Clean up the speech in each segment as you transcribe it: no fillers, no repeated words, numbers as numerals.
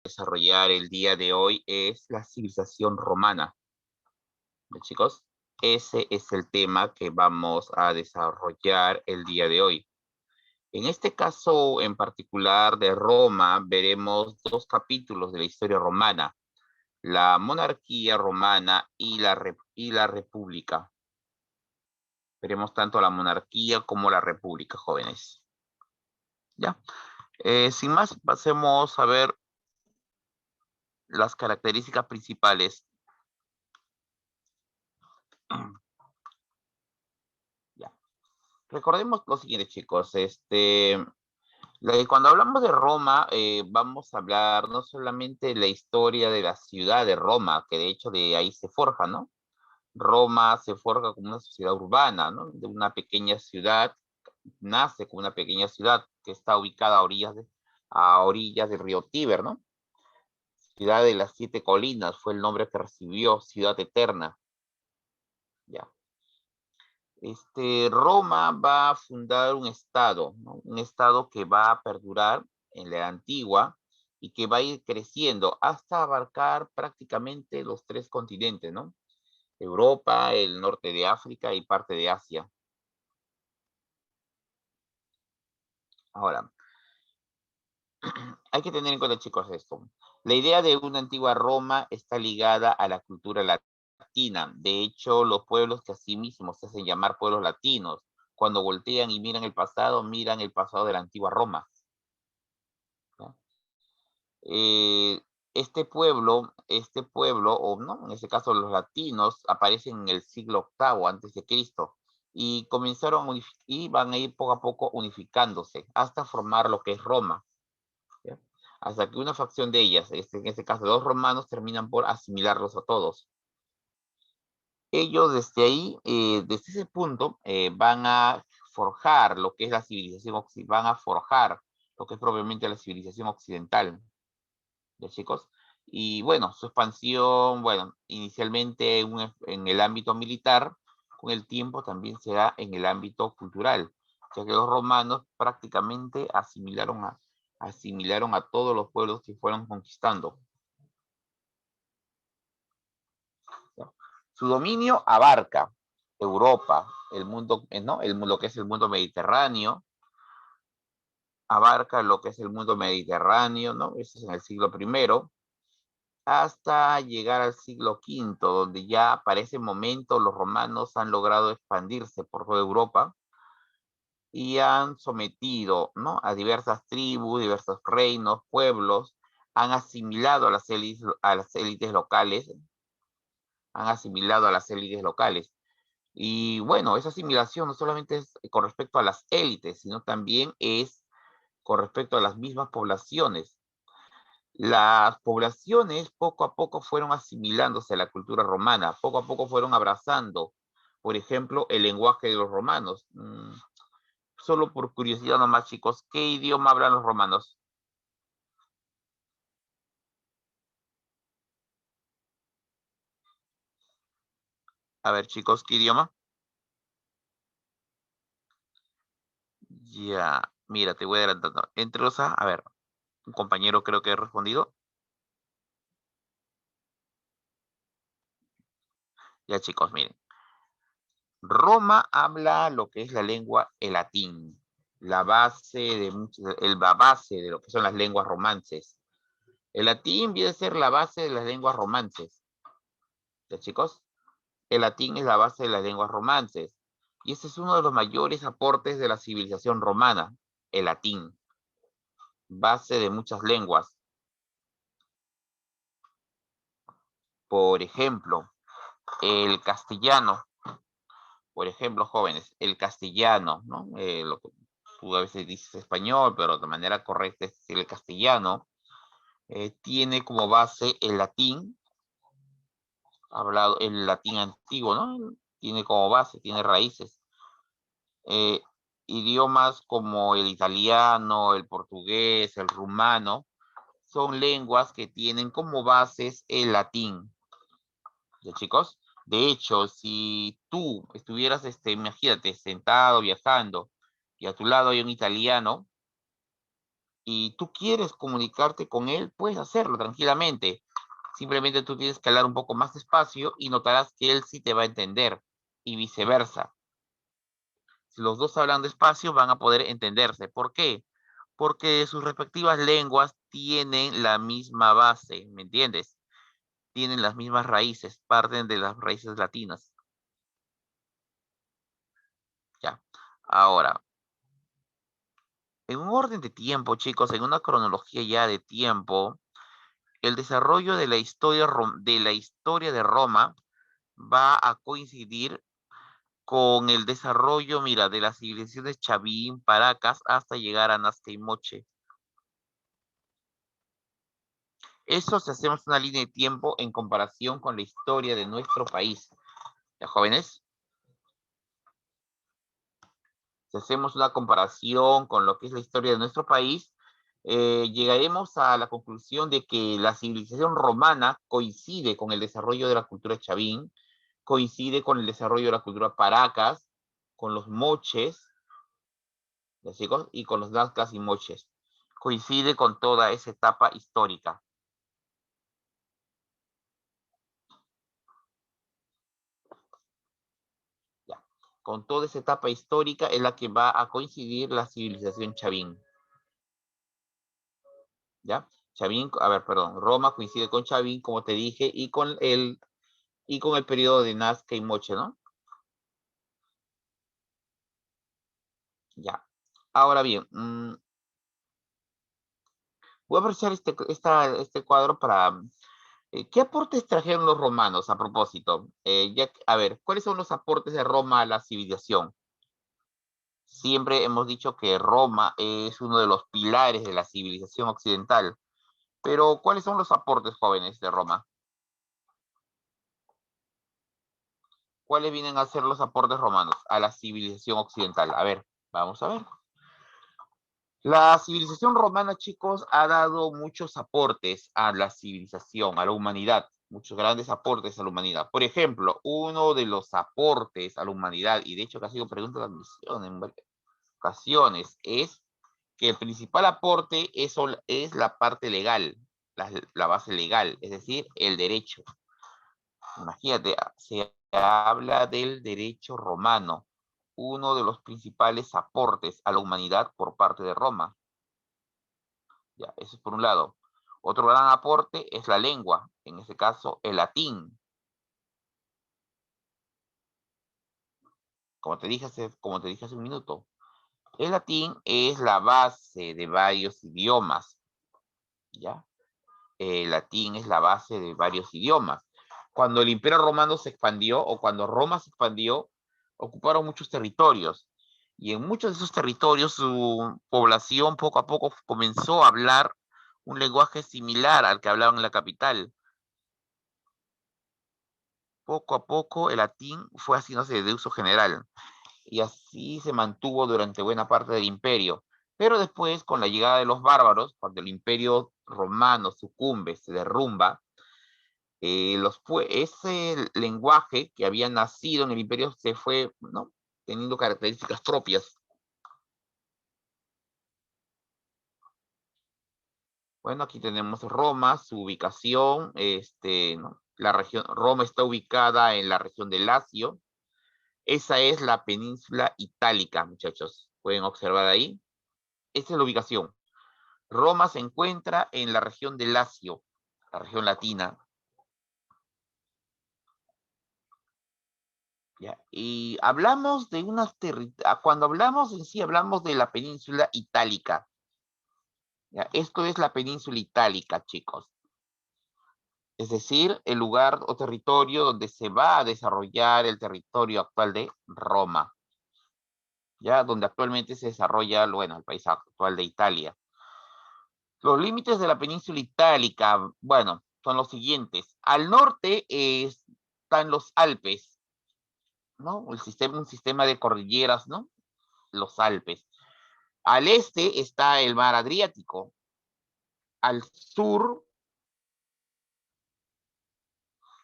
Desarrollar el día de hoy es la civilización romana. ¿Bien, chicos? Ese es el tema que vamos a desarrollar el día de hoy. En este caso en particular de Roma, veremos dos capítulos de la historia romana, la monarquía romana y la república. Veremos tanto la monarquía como la república, jóvenes. ¿Ya? Sin más, pasemos a ver las características principales. Ya. Recordemos lo siguiente, chicos. Cuando hablamos de Roma, vamos a hablar no solamente de la historia de la ciudad de Roma, que de hecho de ahí se forja, ¿no? Roma se forja como una sociedad urbana, ¿no? De una pequeña ciudad, nace como una pequeña ciudad que está ubicada a orillas del río Tíber, ¿no? Ciudad de las siete colinas fue el nombre que recibió, ciudad eterna. Ya. Roma va a fundar un estado, ¿no? Un estado que va a perdurar en la antigua y que va a ir creciendo hasta abarcar prácticamente los tres continentes, ¿no? Europa, el norte de África y parte de Asia. Ahora, hay que tener en cuenta, chicos, esto. La idea de una antigua Roma está ligada a la cultura latina. De hecho, los pueblos que a sí mismos se hacen llamar pueblos latinos, cuando voltean y miran el pasado de la antigua Roma, ¿no? Eh, este pueblo, o no, en este caso los latinos, aparecen en el siglo octavo antes de Cristo y y van a ir poco a poco unificándose hasta formar lo que es Roma, ¿ya? Hasta que una facción de ellas, en este caso los romanos, terminan por asimilarlos a todos. Ellos desde ahí, desde ese punto, van a forjar lo que es la civilización, van a forjar lo que es propiamente la civilización occidental, ¿ya, chicos? Y bueno, su expansión, bueno, inicialmente en el ámbito militar, con el tiempo también será en el ámbito cultural, ya que los romanos prácticamente asimilaron a todos los pueblos que fueron conquistando, ¿no? Su dominio abarca Europa, el mundo, ¿no? Lo que es el mundo mediterráneo, abarca lo que es el mundo mediterráneo, ¿no? Eso es en el siglo primero, hasta llegar al siglo quinto, donde ya para ese momento los romanos han logrado expandirse por toda Europa y han sometido, ¿no? A diversas tribus, diversos reinos, pueblos, han asimilado a las élites locales, han asimilado a las élites locales. Y bueno, esa asimilación no solamente es con respecto a las élites, sino también es con respecto a las mismas poblaciones. Las poblaciones poco a poco fueron asimilándose a la cultura romana, poco a poco fueron abrazando, por ejemplo, el lenguaje de los romanos. Solo por curiosidad nomás, chicos, ¿qué idioma hablan los romanos? A ver, chicos, ¿qué idioma? Ya, mira, te voy adelantando. A ver, un compañero creo que ha respondido. Ya, chicos, miren. Roma habla lo que es la lengua, el latín, la base de lo que son las lenguas romances. El latín viene a ser la base de las lenguas romances, ¿ya, chicos? El latín es la base de las lenguas romances. Y ese es uno de los mayores aportes de la civilización romana, el latín, base de muchas lenguas. Por ejemplo, el castellano, por ejemplo, jóvenes, el castellano, ¿no? Lo que tú a veces dices español, pero de manera correcta es decir el castellano, tiene como base el latín, hablado, el latín antiguo, ¿no? Tiene como base, tiene raíces. Eh, Idiomas como el italiano, el portugués, el rumano, son lenguas que tienen como bases el latín, ¿ya, chicos? De hecho, si tú estuvieras, imagínate, sentado, viajando, y a tu lado hay un italiano, y tú quieres comunicarte con él, puedes hacerlo tranquilamente. Simplemente tú tienes que hablar un poco más despacio y notarás que él sí te va a entender y viceversa. Si los dos hablan despacio, van a poder entenderse. ¿Por qué? Porque sus respectivas lenguas tienen la misma base, ¿me entiendes? Tienen las mismas raíces, parten de las raíces latinas. Ya. Ahora, en un orden de tiempo, chicos, en una cronología ya de tiempo, el desarrollo de la historia de Roma va a coincidir con el desarrollo, mira, de las civilizaciones Chavín, Paracas, hasta llegar a Nazca y Moche. Eso si hacemos una línea de tiempo en comparación con la historia de nuestro país. ¿Ya, jóvenes? Si hacemos una comparación con lo que es la historia de nuestro país, llegaremos a la conclusión de que la civilización romana coincide con el desarrollo de la cultura chavín, coincide con el desarrollo de la cultura paracas, con los moches, ¿ya, chicos? Y con los nazcas y moches. Coincide con toda esa etapa histórica. ¿Ya? Con toda esa etapa histórica es la que va a coincidir la civilización chavín. ¿Ya? Chavín, a ver, perdón, Roma coincide con Chavín, como te dije, y con el periodo de Nazca y Moche, ¿no? Ya. Ahora bien, voy a aprovechar este cuadro para... ¿qué aportes trajeron los romanos a propósito? A ver, ¿cuáles son los aportes de Roma a la civilización? Siempre hemos dicho que Roma es uno de los pilares de la civilización occidental, pero ¿cuáles son los aportes jóvenes de Roma? ¿Cuáles vienen a ser los aportes romanos a la civilización occidental? A ver, vamos a ver. La civilización romana, chicos, ha dado muchos aportes a la civilización, a la humanidad, muchos grandes aportes a la humanidad. Por ejemplo, uno de los aportes a la humanidad, y de hecho que ha sido pregunta de admisión en varias ocasiones, es que el principal aporte es la parte legal, la base legal, es decir, el derecho. Imagínate, se habla del derecho romano, uno de los principales aportes a la humanidad por parte de Roma. Ya, eso es por un lado. Otro gran aporte es la lengua, en este caso el latín. Como te dije hace un minuto, el latín es la base de varios idiomas, ¿ya? El latín es la base de varios idiomas. Cuando el Imperio Romano se expandió o cuando Roma se expandió, ocuparon muchos territorios. Y en muchos de esos territorios su población poco a poco comenzó a hablar un lenguaje similar al que hablaban en la capital. Poco a poco el latín fue haciéndose de uso general y así se mantuvo durante buena parte del imperio. Pero después, con la llegada de los bárbaros, cuando el imperio romano sucumbe, se derrumba, ese lenguaje que había nacido en el imperio se fue, ¿no?, teniendo características propias. Bueno, aquí tenemos Roma, su ubicación, ¿no? La región, Roma está ubicada en la región de Lacio. Esa es la península itálica, muchachos. Pueden observar ahí. Esa es la ubicación. Roma se encuentra en la región de Lacio, la región latina. ¿Ya? Y hablamos de cuando hablamos en sí, hablamos de la península itálica. ¿Ya? Esto es la península itálica, chicos. Es decir, el lugar o territorio donde se va a desarrollar el territorio actual de Roma. Ya, donde actualmente se desarrolla, bueno, el país actual de Italia. Los límites de la península itálica, bueno, son los siguientes. Al norte están los Alpes, ¿no? Un sistema de cordilleras, ¿no? Los Alpes. Al este está el mar Adriático. Al sur,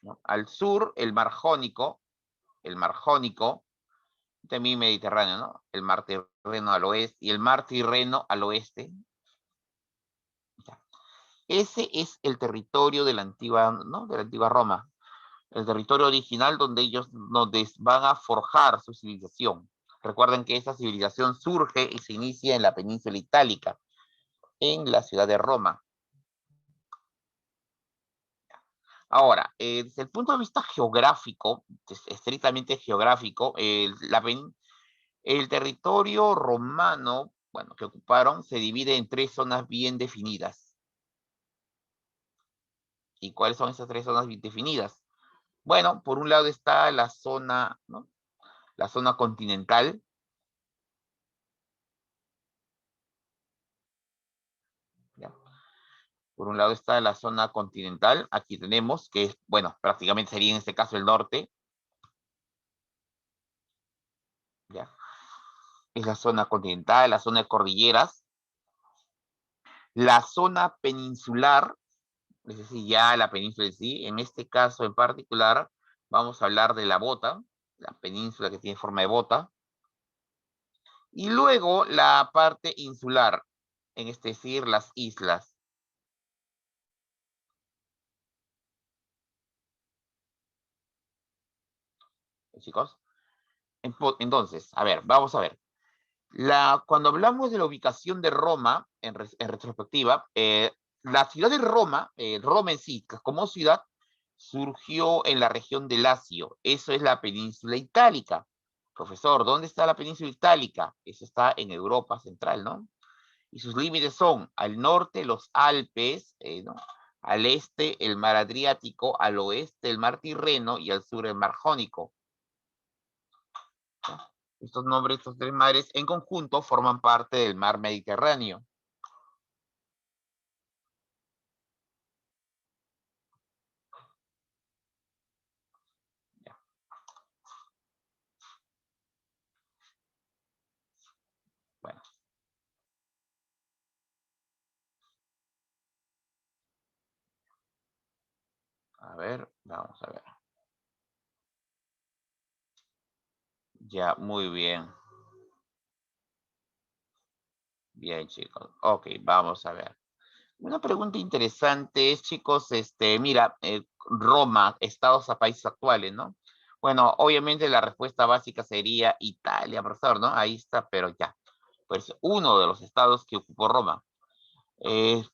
¿no?, al sur el mar Jónico, también Mediterráneo, ¿no? El mar Tirreno al oeste y el mar Tirreno al oeste. Ese es el territorio de la antigua, ¿no? De la antigua Roma. El territorio original donde ellos van a forjar su civilización. Recuerden que esta civilización surge y se inicia en la península itálica, en la ciudad de Roma. Ahora, desde el punto de vista geográfico, estrictamente geográfico, el territorio romano, bueno, que ocuparon, se divide en 3 zonas bien definidas. ¿Y cuáles son esas 3 zonas bien definidas? Bueno, por un lado está la zona, ¿no? La zona continental. ¿Ya? Por un lado está la zona continental, aquí tenemos, que es, bueno, prácticamente sería en este caso el norte. ¿Ya? Es la zona continental, la zona de cordilleras. La zona peninsular, es decir, ya la península en sí, en este caso en particular, vamos a hablar de la bota, la península que tiene forma de bota. Y luego la parte insular, es decir, las islas. Chicos, entonces, a ver, vamos a ver. Cuando hablamos de la ubicación de Roma, en retrospectiva, la ciudad de Roma, Roma en sí, como ciudad, surgió en la región de Lacio. Eso es la península itálica. Profesor, ¿dónde está la península itálica? Eso está en Europa Central, ¿no? Y sus límites son al norte los Alpes, ¿no? Al este el mar Adriático, al oeste el mar Tirreno y al sur el mar Jónico. ¿No? Estos nombres, estos 3 mares en conjunto forman parte del mar Mediterráneo. Ya. Bueno, a ver, vamos a ver. Ya, muy bien. Bien, chicos. Ok, vamos a ver. Una pregunta interesante es, chicos, mira, Roma, estados a países actuales, ¿no? Bueno, obviamente la respuesta básica sería Italia, profesor, ¿no? Ahí está, pero ya. Pues uno de los estados que ocupó Roma. Eh,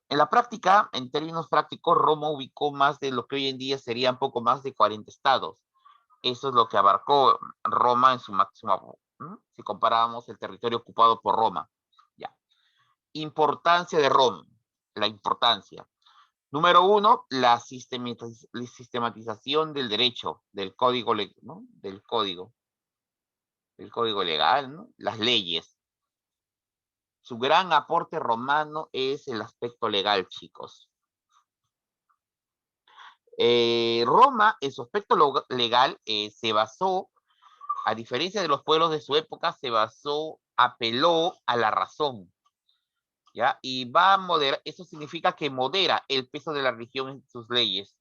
en la práctica, en términos prácticos, Roma ubicó más de lo que hoy en día serían poco más de 40 estados. Eso es lo que abarcó Roma en su máximo, ¿no? Si comparábamos el territorio ocupado por Roma. Ya. Importancia de Roma. La importancia. Número uno, la sistematización del derecho, del código, ¿no? Del código legal, ¿no? Las leyes. Su gran aporte romano es el aspecto legal, chicos. Roma, en su aspecto legal, se basó, a diferencia de los pueblos de su época, apeló a la razón, ¿ya? Y va a moderar, eso significa que modera el peso de la religión en sus leyes.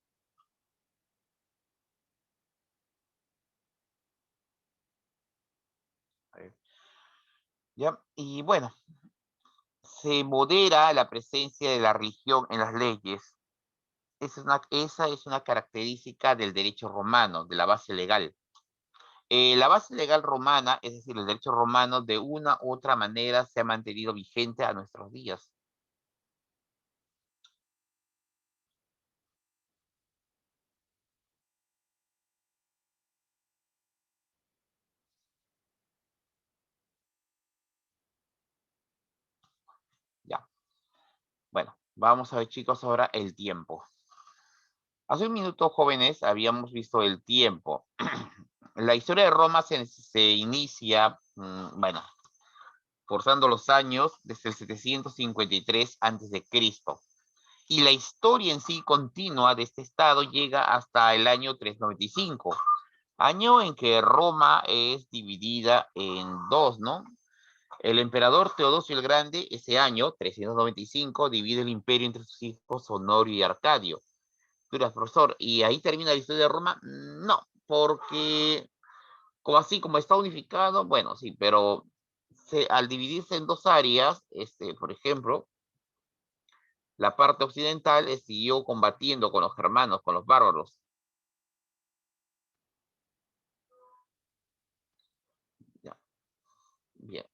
¿Ya? Y bueno, se modera la presencia de la religión en las leyes. Esa es una característica del derecho romano, de la base legal. La base legal romana, es decir, el derecho romano, de una u otra manera se ha mantenido vigente a nuestros días. Ya. Bueno, vamos a ver, chicos, ahora el tiempo. Hace un minuto, jóvenes, habíamos visto el tiempo. La historia de Roma se inicia, bueno, forzando los años desde el 753 a.C. Y la historia en sí continua de este estado llega hasta el año 395, año en que Roma es dividida en dos, ¿no? El emperador Teodosio el Grande, ese año, 395, divide el imperio entre sus hijos Honorio y Arcadio. Tú eras profesor, ¿y ahí termina la historia de Roma? No, porque como así como está unificado, bueno, sí, pero al dividirse en dos áreas, por ejemplo, La parte occidental siguió combatiendo con los germanos, con los bárbaros. Ya, bien.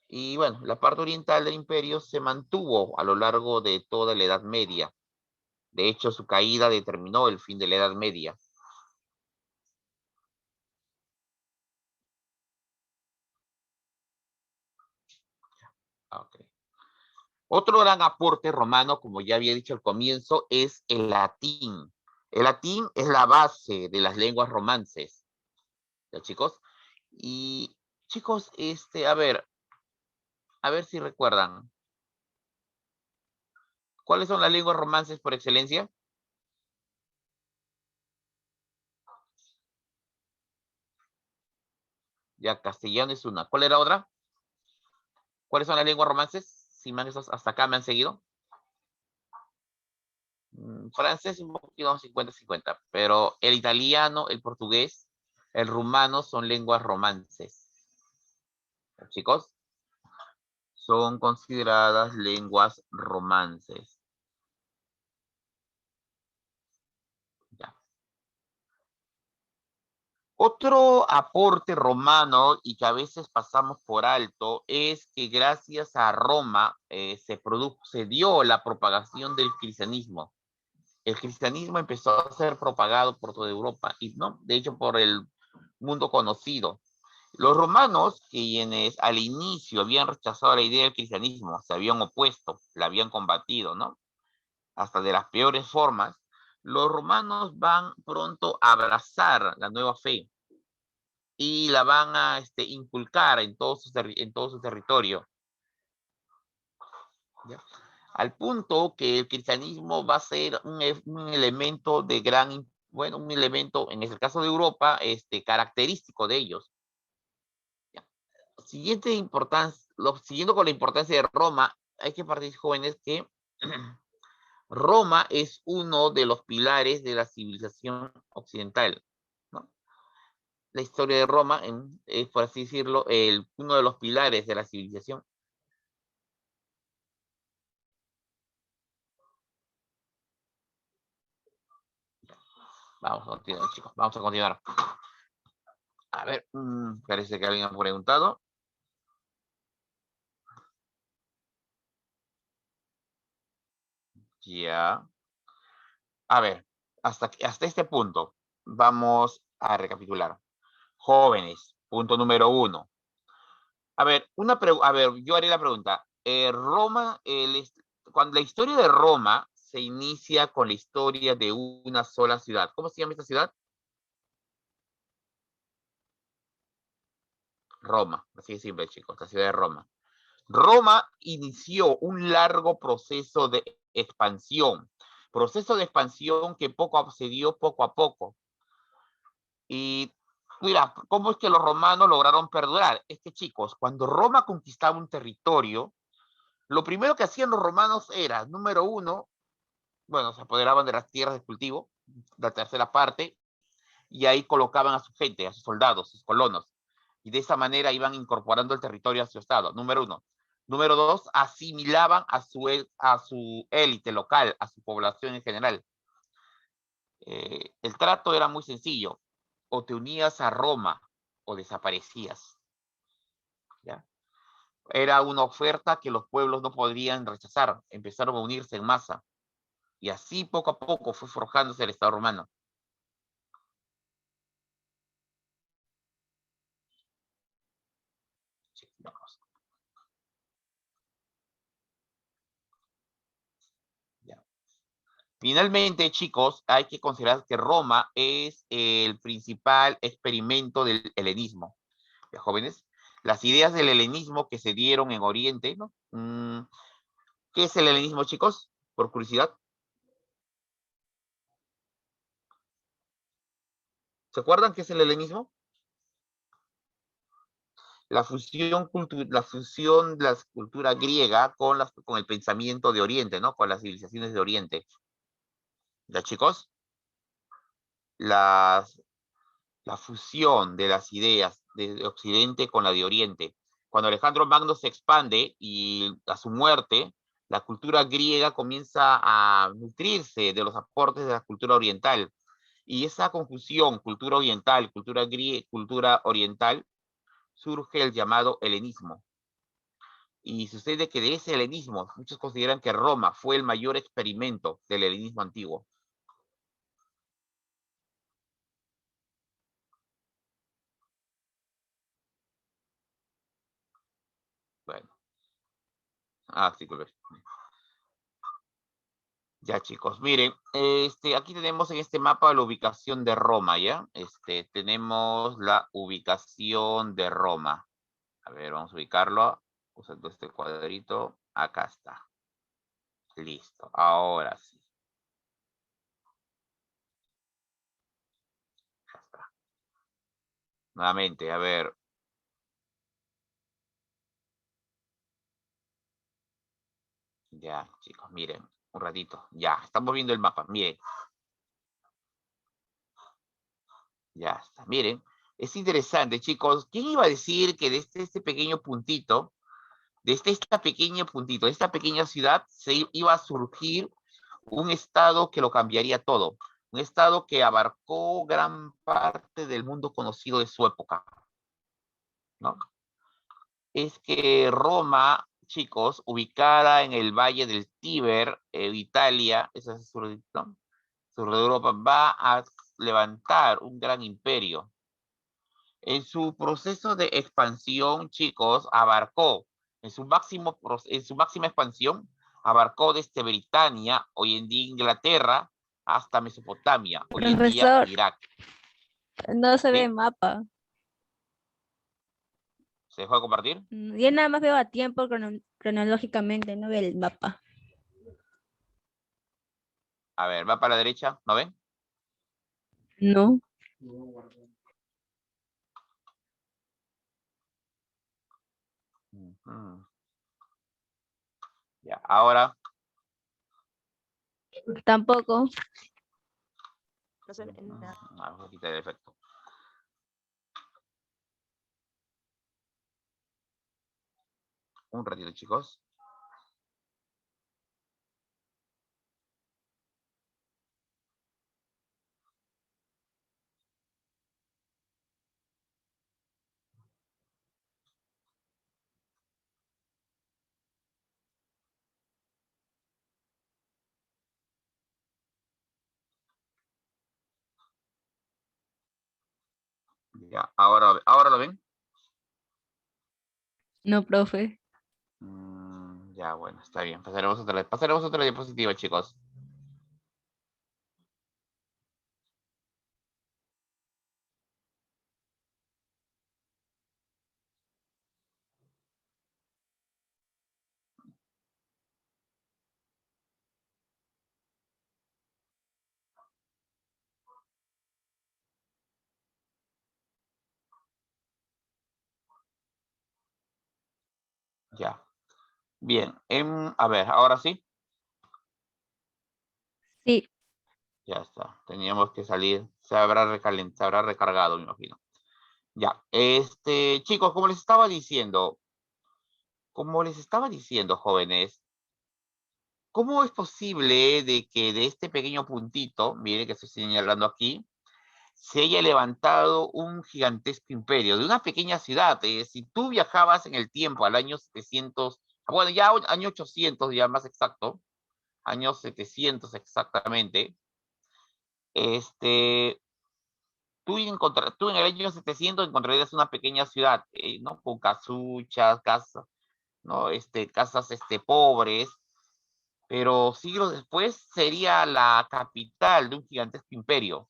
Y bueno, la parte oriental del imperio se mantuvo a lo largo de toda la Edad Media. De hecho, su caída determinó el fin de la Edad Media. Okay. Otro gran aporte romano, como ya había dicho al comienzo, es el latín. El latín es la base de las lenguas romances. ¿Ya, chicos? Y, chicos, a ver si recuerdan. ¿Cuáles son las lenguas romances por excelencia? Ya, castellano es una. ¿Cuál era otra? ¿Cuáles son las lenguas romances? Si me hasta acá me han seguido. Francés un poquito 50-50, pero el italiano, el portugués, el rumano son lenguas romances. Chicos, son consideradas lenguas romances. Ya. Otro aporte romano y que a veces pasamos por alto es que gracias a Roma se dio la propagación del cristianismo. El cristianismo empezó a ser propagado por toda Europa y no, de hecho por el mundo conocido. Los romanos, quienes al inicio habían rechazado la idea del cristianismo, se habían opuesto, la habían combatido, ¿no? Hasta de las peores formas, los romanos van pronto a abrazar la nueva fe y la van a inculcar en todo su territorio. ¿Ya? Al punto que el cristianismo va a ser un elemento de gran, bueno, un elemento, en el caso de Europa, característico de ellos. ¿Ya? Siguiendo con la importancia de Roma, hay que partir, jóvenes, que Roma es uno de los pilares de la civilización occidental, ¿no? La historia de Roma es, por así decirlo, uno de los pilares de la civilización. Vamos a continuar, chicos, vamos a continuar. A ver, parece que alguien ha preguntado. Ya. A ver, hasta este punto, vamos a recapitular. Jóvenes, punto número uno. A ver, yo haré la pregunta. Cuando la historia de Roma se inicia con la historia de una sola ciudad. ¿Cómo se llama esta ciudad? Roma, así de simple, chicos, la ciudad de Roma. Roma inició un largo proceso de expansión que se dio poco a poco. Y mira, ¿cómo es que los romanos lograron perdurar? Es que, chicos, cuando Roma conquistaba un territorio, lo primero que hacían los romanos era, número uno, bueno, se apoderaban de las tierras de cultivo, la tercera parte, y ahí colocaban a su gente, a sus soldados, sus colonos. Y de esa manera iban incorporando el territorio a su estado, número uno. Número dos, asimilaban a su élite local, a su población en general. El trato era muy sencillo. O te unías a Roma o desaparecías. ¿Ya? Era una oferta que los pueblos no podrían rechazar. Empezaron a unirse en masa. Y así poco a poco fue forjándose el Estado romano. Sí, vamos. Ya. Finalmente, chicos, hay que considerar que Roma es el principal experimento del helenismo. ¿Ya, jóvenes? Las ideas del helenismo que se dieron en Oriente, ¿no? ¿Qué es el helenismo, chicos? Por curiosidad. ¿Se acuerdan qué es el helenismo? La fusión de la cultura griega con el pensamiento de Oriente, ¿no? Con las civilizaciones de Oriente. ¿Ya, chicos? Las, la fusión de las ideas de Occidente con la de Oriente. Cuando Alejandro Magno se expande y a su muerte, La cultura griega comienza a nutrirse de los aportes de la cultura oriental. Y esa confusión, cultura oriental, cultura griega, cultura oriental, surge el llamado helenismo. Y sucede que de ese helenismo, muchos consideran que Roma fue el mayor experimento del helenismo antiguo. Bueno, sí, pues. Ya, chicos, miren, aquí tenemos en este mapa la ubicación de Roma, ¿ya? Tenemos la ubicación de Roma. A ver, vamos a ubicarlo usando este cuadrito. Acá está. Listo, ahora sí. Ya está. Nuevamente, a ver. Ya, chicos, miren, un ratito. Ya, estamos viendo el mapa, miren. Ya está, miren. Es interesante, chicos. ¿Quién iba a decir que desde este pequeño puntito, desde esta pequeña puntito, de esta pequeña ciudad, se iba a surgir un estado que lo cambiaría todo? Un estado que abarcó gran parte del mundo conocido de su época, ¿no? Es que Roma, chicos, ubicada en el valle del Tíber, Italia, esa es sur, ¿no? Sur de Europa, va a levantar un gran imperio. En su proceso de expansión, chicos, abarcó, en su máxima expansión, abarcó desde Britania, hoy en día Inglaterra, hasta Mesopotamia, hoy en día Profesor, Irak. no se ve ¿Sí? mapa. ¿Se dejó de compartir? Yo nada más veo a tiempo cronológicamente, no veo el mapa. A ver, va para la derecha, ¿no ven? No. Ya, ahora, Tampoco. vamos a quitar el efecto. Un ratito, chicos. Ya, ahora lo ven. No, profe. Ya, bueno, está bien. Pasaremos otra diapositiva, chicos. Ya. Bien. A ver, ahora sí. Sí. Ya está. Teníamos que salir. Se habrá recargado, me imagino. Ya. Chicos, como les estaba diciendo, jóvenes, ¿cómo es posible de que de este pequeño puntito, mire que estoy señalando aquí, se haya levantado un gigantesco imperio de una pequeña ciudad? Si tú viajabas en el tiempo al año 700, bueno, ya año 800, ya más exacto, año 700 exactamente, este, tú en el año 700 encontrarías una pequeña ciudad, ¿no? Con casuchas, casas, ¿no? Casas, pobres, pero siglos después sería la capital de un gigantesco imperio,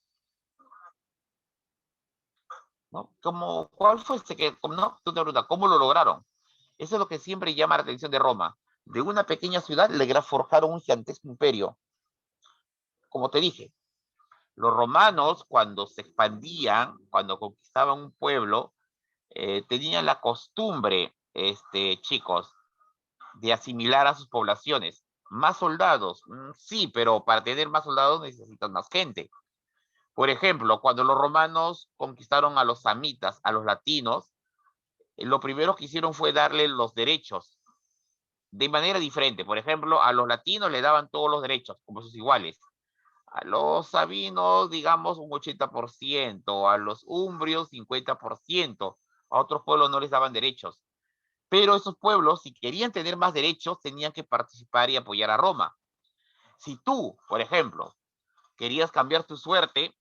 ¿no? ¿Cuál fue no? Tú te preguntas, ¿cómo lo lograron? Eso es lo que siempre llama la atención de Roma. De una pequeña ciudad le forjaron un gigantesco imperio. Como te dije, los romanos cuando se expandían, cuando conquistaban un pueblo, tenían la costumbre, chicos, de asimilar a sus poblaciones. Más soldados, sí, pero para tener más soldados necesitan más gente. Por ejemplo, cuando los romanos conquistaron a los samitas, a los latinos, lo primero que hicieron fue darle los derechos de manera diferente. Por ejemplo, a los latinos le daban todos los derechos, como sus iguales. A los sabinos, digamos, un 80%, a los umbrios, 50%. A otros pueblos no les daban derechos. Pero esos pueblos, si querían tener más derechos, tenían que participar y apoyar a Roma. Si tú, por ejemplo, querías cambiar tu suerte,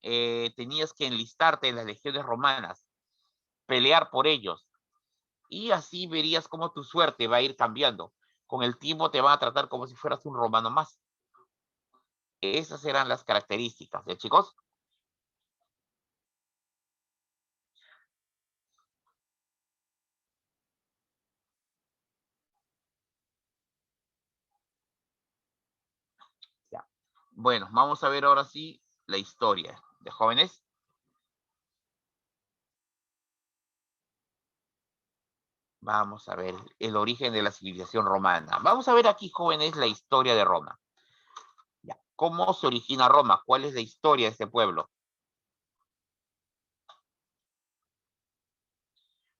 tenías que enlistarte en las legiones romanas, pelear por ellos, y así verías cómo tu suerte va a ir cambiando. Con el tiempo te van a tratar como si fueras un romano más. Esas eran las características, ¿ya, chicos? Ya. Bueno, vamos a ver ahora sí la historia de jóvenes. Vamos a ver el origen de la civilización romana. Vamos a ver aquí, jóvenes, la historia de Roma. Ya. ¿Cómo se origina Roma? ¿Cuál es la historia de este pueblo?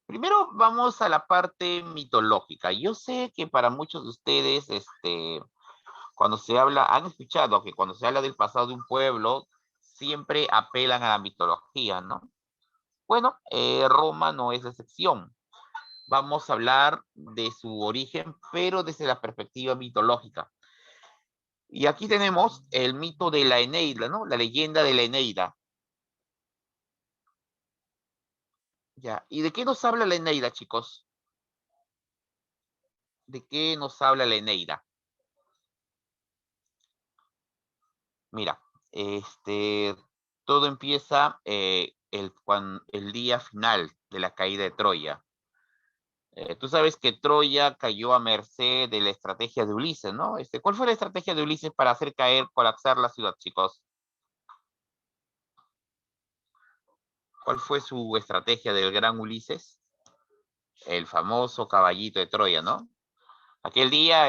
Primero vamos a la parte mitológica. Yo sé que para muchos de ustedes, cuando se habla, han escuchado que cuando se habla del pasado de un pueblo, siempre apelan a la mitología, ¿no? Bueno, Roma no es la excepción. Vamos a hablar de su origen, pero desde la perspectiva mitológica. Y aquí tenemos el mito de la Eneida, ¿no? La leyenda de la Eneida. Ya. ¿Y de qué nos habla la Eneida, chicos? ¿De qué nos habla la Eneida? Mira, todo empieza el día final de la caída de Troya. Tú sabes que Troya cayó a merced de la estrategia de Ulises, ¿no? ¿Cuál fue la estrategia de Ulises para hacer caer, colapsar la ciudad, chicos? ¿Cuál fue su estrategia del gran Ulises? El famoso caballito de Troya, ¿no? Aquel día,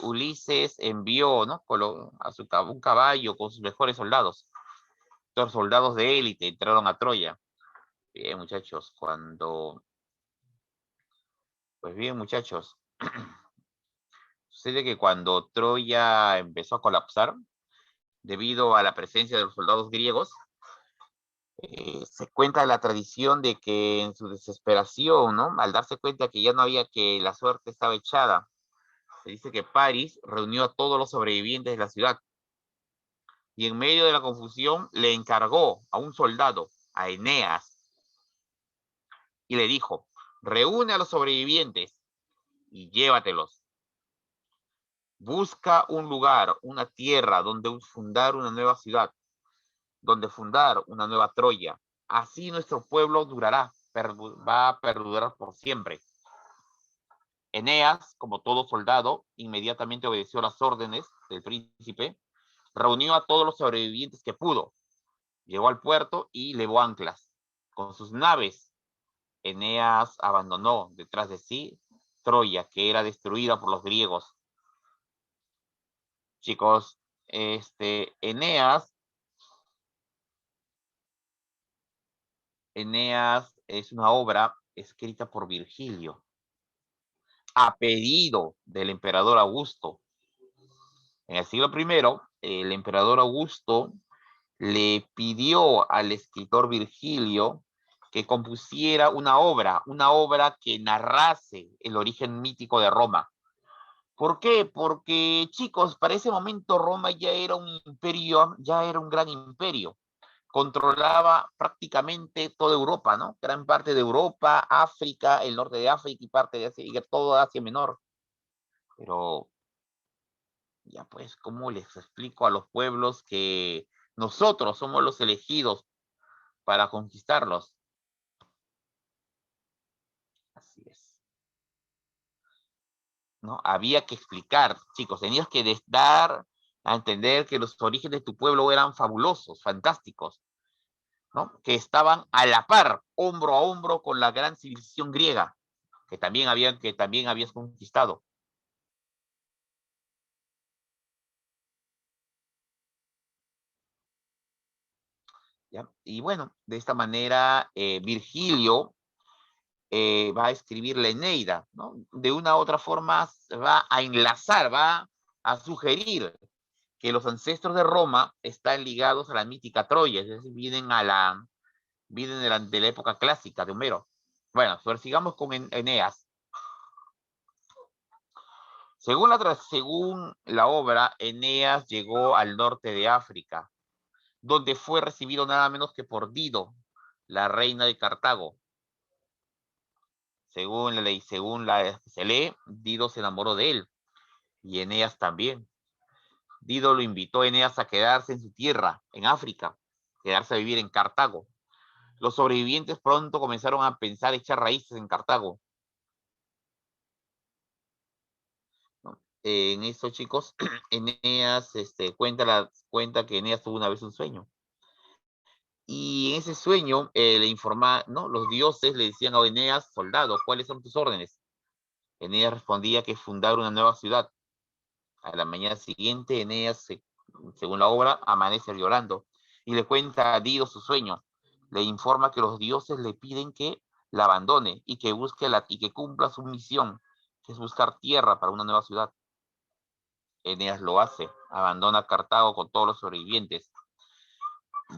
Ulises envió, ¿no? Un caballo con sus mejores soldados. Los soldados de élite entraron a Troya. Bien, muchachos, pues bien, muchachos, sucede que cuando Troya empezó a colapsar, debido a la presencia de los soldados griegos, se cuenta la tradición de que en su desesperación, ¿no? Al darse cuenta que ya no había, que la suerte estaba echada, se dice que París reunió a todos los sobrevivientes de la ciudad y en medio de la confusión le encargó a un soldado, a Eneas, y le dijo, reúne a los sobrevivientes y llévatelos. Busca un lugar, una tierra donde fundar una nueva ciudad, donde fundar una nueva Troya. Así nuestro pueblo durará, va a perdurar por siempre. Eneas, como todo soldado, inmediatamente obedeció las órdenes del príncipe, reunió a todos los sobrevivientes que pudo, llegó al puerto y levó anclas. Con sus naves, Eneas abandonó detrás de sí Troya, que era destruida por los griegos. Chicos, Eneas es una obra escrita por Virgilio, a pedido del emperador Augusto. En el siglo I, el emperador Augusto le pidió al escritor Virgilio que compusiera una obra que narrase el origen mítico de Roma. ¿Por qué? Porque, chicos, para ese momento Roma ya era un imperio, ya era un gran imperio. Controlaba prácticamente toda Europa, ¿no? Gran parte de Europa, África, el norte de África y parte de Asia, y todo Asia Menor. Pero, ya pues, ¿cómo les explico a los pueblos que nosotros somos los elegidos para conquistarlos? Así es, ¿no? Había que explicar, chicos, tenías que dar a entender que los orígenes de tu pueblo eran fabulosos, fantásticos, ¿no? Que estaban a la par, hombro a hombro con la gran civilización griega, que también habías conquistado. ¿Ya? Y bueno, de esta manera, Virgilio va a escribir la Eneida, ¿no? De una u otra forma va a enlazar, va a sugerir que los ancestros de Roma están ligados a la mítica Troya, es decir, vienen de la época clásica de Homero. Bueno, sigamos con Eneas. Según la obra, Eneas llegó al norte de África, donde fue recibido nada menos que por Dido, la reina de Cartago. Según la ley, se lee, Dido se enamoró de él, y Eneas también. Dido lo invitó a Eneas a quedarse en su tierra, en África, quedarse a vivir en Cartago. Los sobrevivientes pronto comenzaron a pensar echar raíces en Cartago. ¿No? En eso, chicos, Eneas cuenta que Eneas tuvo una vez un sueño. Y en ese sueño ¿no? Los dioses le decían a Eneas, soldado, ¿cuáles son tus órdenes? Eneas respondía que fundar una nueva ciudad. A la mañana siguiente, Eneas, según la obra, amanece llorando y le cuenta a Dido su sueño. Le informa que los dioses le piden que la abandone y que cumpla su misión, que es buscar tierra para una nueva ciudad. Eneas lo hace, abandona Cartago con todos los sobrevivientes.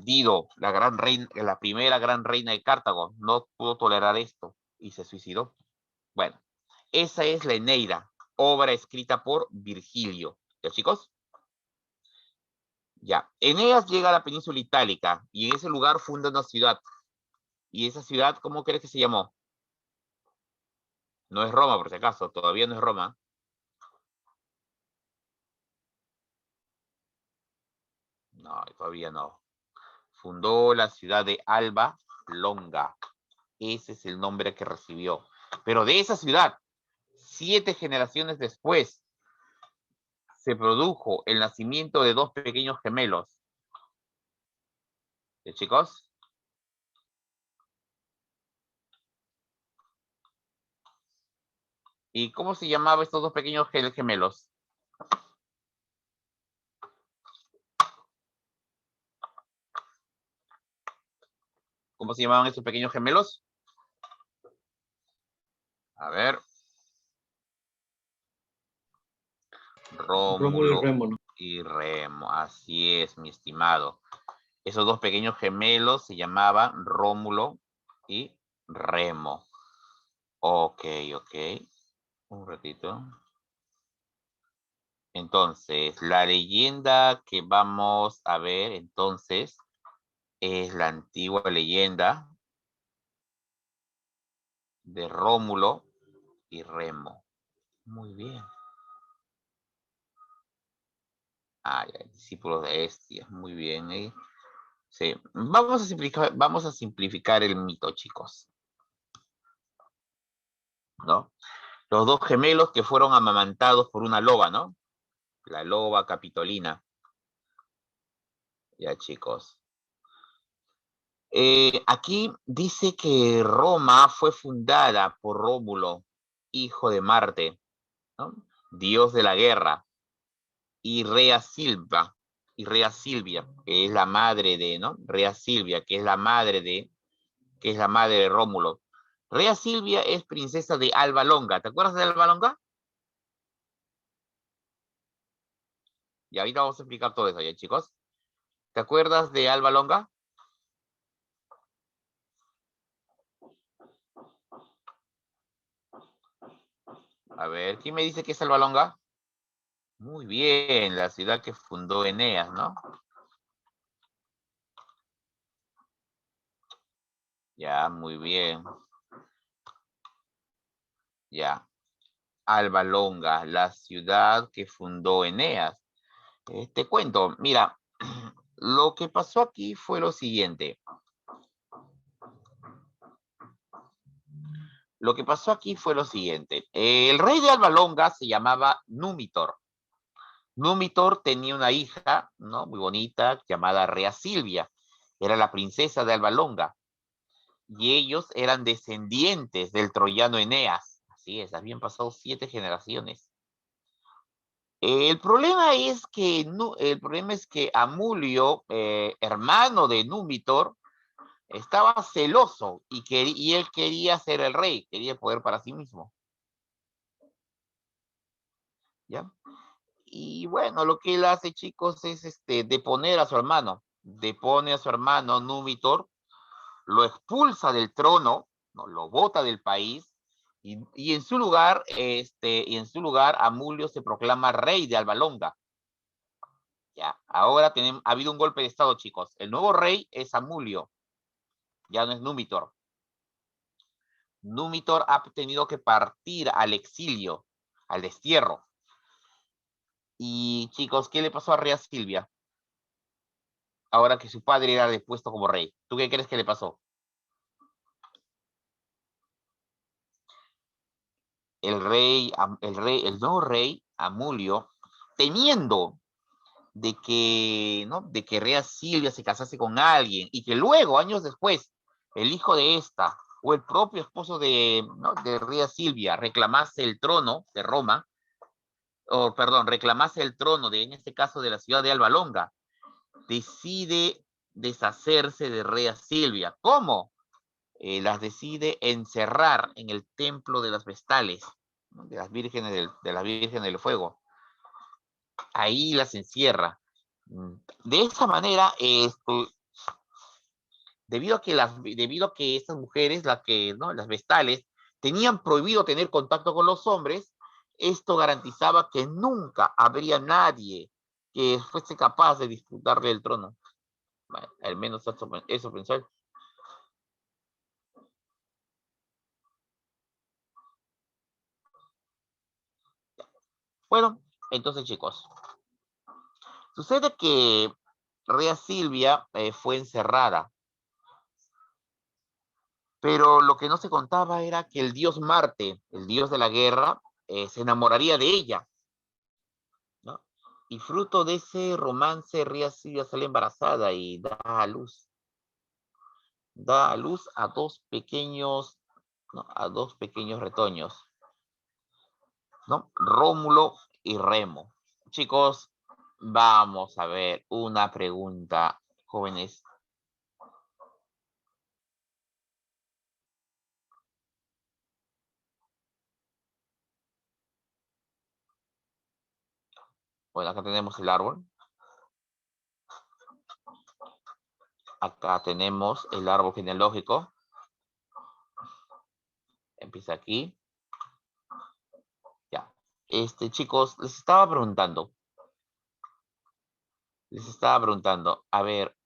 Dido, la primera gran reina de Cartago, no pudo tolerar esto y se suicidó. Bueno, esa es la Eneida, obra escrita por Virgilio. ¿Ya, chicos? Ya. Eneas llega a la península itálica y en ese lugar funda una ciudad. ¿Y esa ciudad cómo crees que se llamó? No es Roma, por si acaso, todavía no es Roma. No, todavía no. Fundó la ciudad de Alba Longa. Ese es el nombre que recibió. Pero de esa ciudad, 7 generaciones después, se produjo el nacimiento de 2 pequeños gemelos. ¿Sí, chicos? ¿Y cómo se llamaban estos 2 pequeños gemelos? ¿Cómo se llamaban estos pequeños gemelos? A ver. Rómulo y Remo. Así es, mi estimado. Esos 2 pequeños gemelos se llamaban Rómulo y Remo. Ok. Un ratito. Entonces, la leyenda que vamos a ver entonces es la antigua leyenda de Rómulo y Remo. Muy bien. Discípulos de Hestia. Muy bien. Sí. Vamos a simplificar el mito, chicos. ¿No? Los 2 gemelos que fueron amamantados por una loba, ¿no? La loba Capitolina. Ya, chicos. Aquí dice que Roma fue fundada por Rómulo, hijo de Marte, ¿no? Dios de la guerra, y Rea Silvia, que es la madre de, ¿no? Rea Silvia, que es la madre de Rómulo. Rea Silvia es princesa de Alba Longa. ¿Te acuerdas de Alba Longa? Y ahorita vamos a explicar todo eso, ¿ya, chicos? ¿Te acuerdas de Alba Longa? A ver, ¿quién me dice que es Alba Longa? Muy bien, la ciudad que fundó Eneas, ¿no? Ya, muy bien. Ya. Alba Longa, la ciudad que fundó Eneas. Te cuento, mira, lo que pasó aquí fue lo siguiente. El rey de Alba Longa se llamaba Númitor. Númitor tenía una hija, ¿no? Muy bonita, llamada Rea Silvia. Era la princesa de Alba Longa. Y ellos eran descendientes del troyano Eneas. Así es, habían pasado 7 generaciones. El problema es que Amulio, hermano de Númitor, Estaba celoso y él quería ser el rey, quería el poder para sí mismo. ¿Ya? Y bueno, lo que él hace, chicos, es deponer a su hermano. Depone a su hermano Númitor, lo expulsa del trono, ¿no? Lo bota del país, y en su lugar, Amulio se proclama rey de Alba Longa. Ya, ahora ha habido un golpe de estado, chicos. El nuevo rey es Amulio, ya no es Númitor. Númitor ha tenido que partir al exilio, al destierro. Y chicos, ¿qué le pasó a Rea Silvia? Ahora que su padre era depuesto como rey. ¿Tú qué crees que le pasó? El nuevo rey, Amulio, temiendo de que Rea Silvia se casase con alguien y que luego, años después, el hijo de esta o el propio esposo ¿no? de Rea Silvia reclamase el trono de Roma, o perdón, reclamase el trono en este caso de la ciudad de Alba Longa, decide deshacerse de Rea Silvia. ¿Cómo? Las decide encerrar en el templo de las Vestales, ¿no? de las Vírgenes del Fuego. Ahí las encierra. De esa manera, debido a que estas mujeres, ¿no? las Vestales, tenían prohibido tener contacto con los hombres, esto garantizaba que nunca habría nadie que fuese capaz de disputarle el trono. Bueno, al menos eso pensó él. Bueno, entonces chicos, sucede que Rea Silvia fue encerrada, pero lo que no se contaba era que el dios Marte, el dios de la guerra, se enamoraría de ella, ¿no? Y fruto de ese romance, Rea Silvia sale embarazada y da a luz. Da a luz a dos pequeños, ¿no? A dos pequeños retoños, ¿no? Rómulo y Remo. Chicos, vamos a ver una pregunta, jóvenes. Bueno, acá tenemos el árbol. Acá tenemos el árbol genealógico. Empieza aquí. Ya. Chicos, les estaba preguntando, a ver,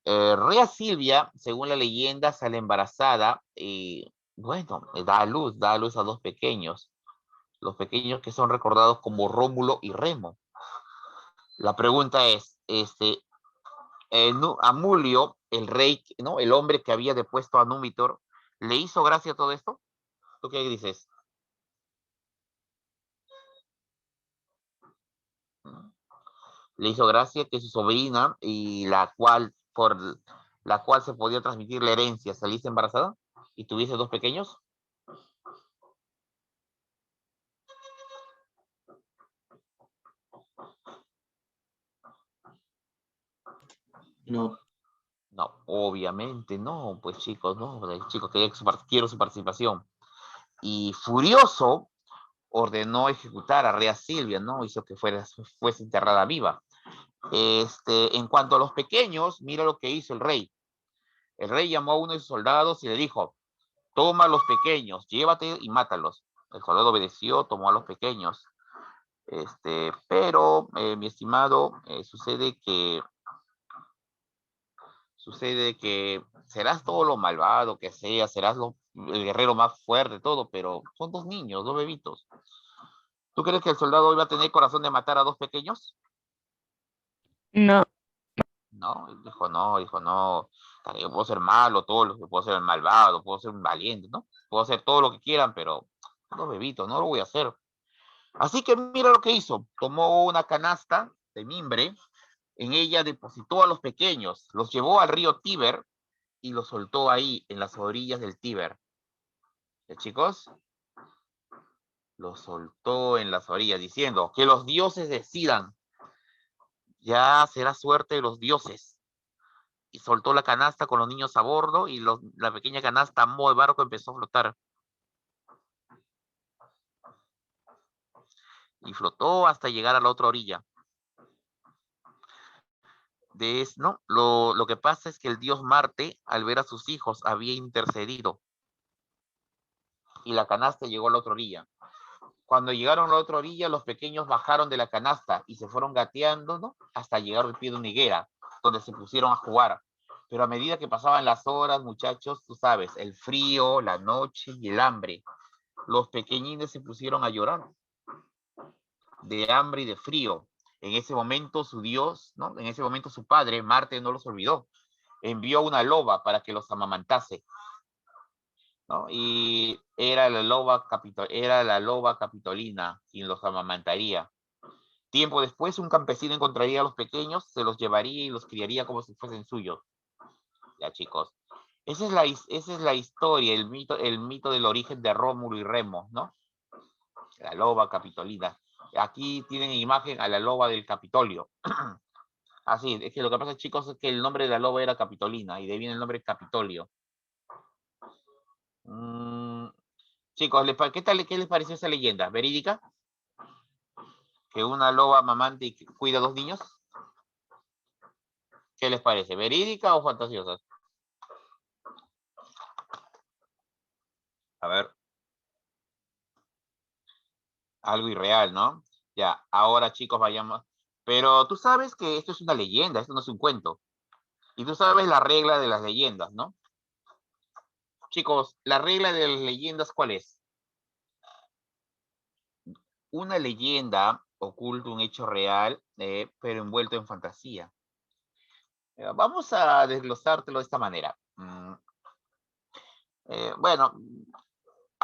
Rea Silvia, según la leyenda, sale embarazada y, bueno, da a luz a dos pequeños, los pequeños que son recordados como Rómulo y Remo. La pregunta es, Amulio, el rey, ¿no? El hombre que había depuesto a Númitor, ¿le hizo gracia a todo esto? ¿Tú qué dices? Le hizo gracia que su sobrina, por la cual se podía transmitir la herencia, saliese embarazada y tuviese dos pequeños. No. No, obviamente no, pues chicos, no, el chico quiero su participación. Y furioso, ordenó ejecutar a Rea Silvia, ¿no? Hizo que fuese enterrada viva. En cuanto a los pequeños, mira lo que hizo el rey. El rey llamó a uno de sus soldados y le dijo, toma a los pequeños, llévate y mátalos. El soldado obedeció, tomó a los pequeños. Pero, mi estimado, sucede que serás todo lo malvado que seas, serás el guerrero más fuerte, todo, pero son dos niños, dos bebitos. ¿Tú crees que el soldado iba a tener corazón de matar a dos pequeños? No, No, dijo, no, yo puedo ser malo, puedo ser el malvado, puedo ser un valiente, ¿no? Puedo hacer todo lo que quieran, pero dos bebitos, no lo voy a hacer. Así que mira lo que hizo, tomó una canasta de mimbre, en ella depositó a los pequeños, los llevó al río Tíber y los soltó ahí, en las orillas del Tíber. ¿Ya, chicos? Los soltó en las orillas, diciendo, que los dioses decidan, ya será suerte de los dioses. y soltó la canasta con los niños a bordo y la pequeña canasta a modo de barco empezó a flotar. Y flotó hasta llegar a la otra orilla. ¿No? Lo que pasa es que el dios Marte, al ver a sus hijos, había intercedido. Y la canasta llegó a la otra orilla. Cuando llegaron a la otra orilla, los pequeños bajaron de la canasta y se fueron gateando, ¿no? Hasta llegar al pie de una higuera, donde se pusieron a jugar. Pero a medida que pasaban las horas, muchachos, tú sabes, el frío, la noche y el hambre, los pequeñines se pusieron a llorar de hambre y de frío. En ese momento su Dios, ¿no? En ese momento su padre, Marte, no los olvidó. Envió una loba para que los amamantase, ¿no? Y era la loba capitolina quien los amamantaría. Tiempo después, un campesino encontraría a los pequeños, se los llevaría y los criaría como si fuesen suyos. Ya, chicos. Esa es la historia, el mito del origen de Rómulo y Remo, ¿no? La loba capitolina. Aquí tienen en imagen a la loba del Capitolio. Así, es que lo que pasa, chicos, es que el nombre de la loba era Capitolina y de ahí viene el nombre Capitolio. Chicos, ¿qué les pareció esa leyenda? ¿Verídica? ¿Que una loba mamante y cuida a 2 niños? ¿Qué les parece? ¿Verídica o fantasiosa? A ver. Algo irreal, ¿no? Ya, ahora chicos, vayamos. Pero tú sabes que esto es una leyenda, esto no es un cuento. Y tú sabes la regla de las leyendas, ¿no? Chicos, la regla de las leyendas, ¿cuál es? Una leyenda oculta un hecho real, pero envuelto en fantasía. Vamos a desglosártelo de esta manera. Bueno,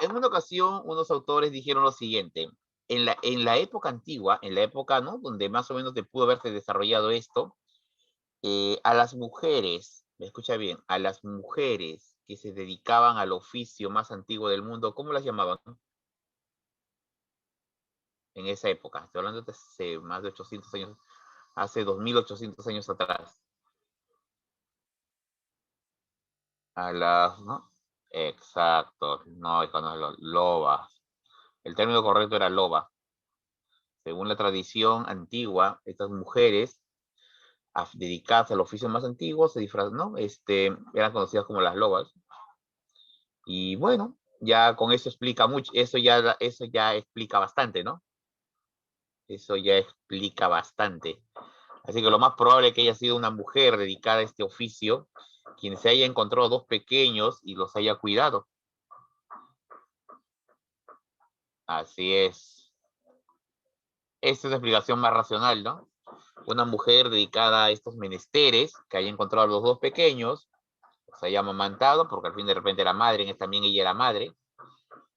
en una ocasión unos autores dijeron lo siguiente. En la época antigua, en la época, ¿no? Donde más o menos te pudo haberse desarrollado esto, a las mujeres, me escucha bien, a las mujeres que se dedicaban al oficio más antiguo del mundo, ¿cómo las llamaban? En esa época, estoy hablando de hace más de 800 años, hace 2800 años atrás. A las, ¿no? Exacto, no, hijo, no, lobas. El término correcto era loba. Según la tradición antigua, estas mujeres dedicadas al oficio más antiguo se disfrazan, ¿no? Eran conocidas como las lobas. Y bueno, ya con eso explica mucho, eso ya explica bastante, ¿no? Eso ya explica bastante. Así que lo más probable es que haya sido una mujer dedicada a este oficio, quien se haya encontrado 2 pequeños y los haya cuidado. Así es. Esta es la explicación más racional, ¿no? Una mujer dedicada a estos menesteres, que haya encontrado a los 2 pequeños, los haya amamantado, porque al fin de repente era madre, también ella era madre,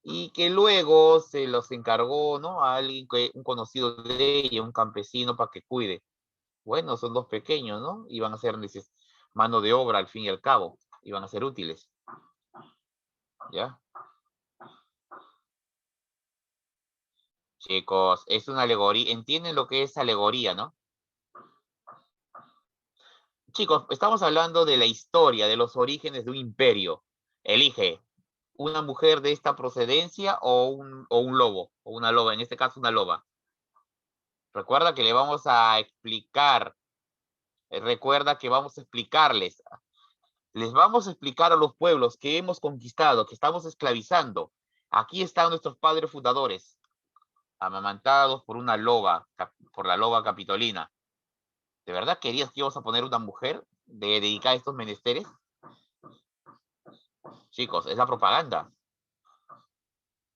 y que luego se los encargó, ¿no? A alguien, un conocido de ella, un campesino, para que cuide. Bueno, son 2 pequeños, ¿no? Iban a ser mano de obra al fin y al cabo, iban a ser útiles. ¿Ya? Chicos, es una alegoría, entienden lo que es alegoría, ¿no? Chicos, estamos hablando de la historia, de los orígenes de un imperio. Elige una mujer de esta procedencia o un lobo, o una loba, en este caso una loba. Recuerda que le vamos a explicar, recuerda que vamos a explicarles, les vamos a explicar a los pueblos que hemos conquistado, que estamos esclavizando. Aquí están nuestros padres fundadores, amamantados por una loba, por la loba capitolina. ¿De verdad querías que íbamos a poner una mujer dedicada a estos menesteres? Chicos, es la propaganda,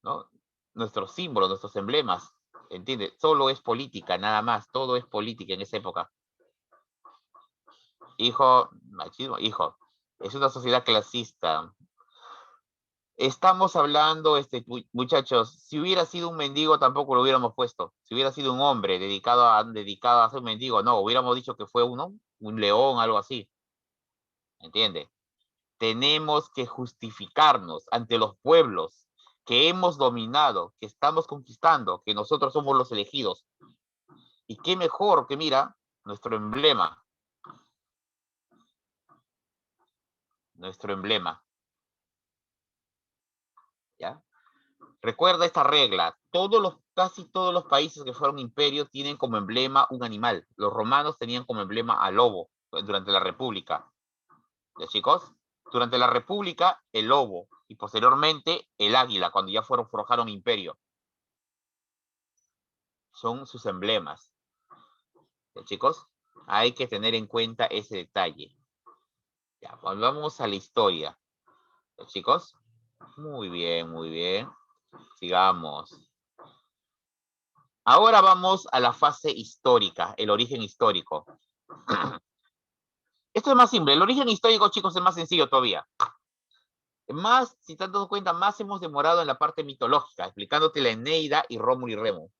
¿no? Nuestros símbolos, nuestros emblemas, ¿entiendes? Solo es política, nada más, todo es política en esa época. Hijo, machismo, hijo, es una sociedad clasista. Estamos hablando, muchachos, si hubiera sido un mendigo tampoco lo hubiéramos puesto. Si hubiera sido un hombre dedicado a ser un mendigo, no, hubiéramos dicho que fue un león, algo así. ¿Entiende? Tenemos que justificarnos ante los pueblos que hemos dominado, que estamos conquistando, que nosotros somos los elegidos. Y qué mejor que, mira, nuestro emblema. nuestro emblema. ¿Ya? Recuerda esta regla. Casi todos los países que fueron imperios tienen como emblema un animal. Los romanos tenían como emblema al lobo durante la República. ¿Ya, chicos? Durante la República, el lobo. Y posteriormente, el águila, cuando ya forjaron imperio. Son sus emblemas. ¿Ya, chicos? Hay que tener en cuenta ese detalle. Ya, volvamos a la historia. ¿Ya, chicos? Muy bien, muy bien. Sigamos. Ahora vamos a la fase histórica, el origen histórico. Esto es más simple. El origen histórico, chicos, es más sencillo todavía. Más, si te has dado cuenta, más hemos demorado en la parte mitológica, explicándote la Eneida y Rómulo y Remo.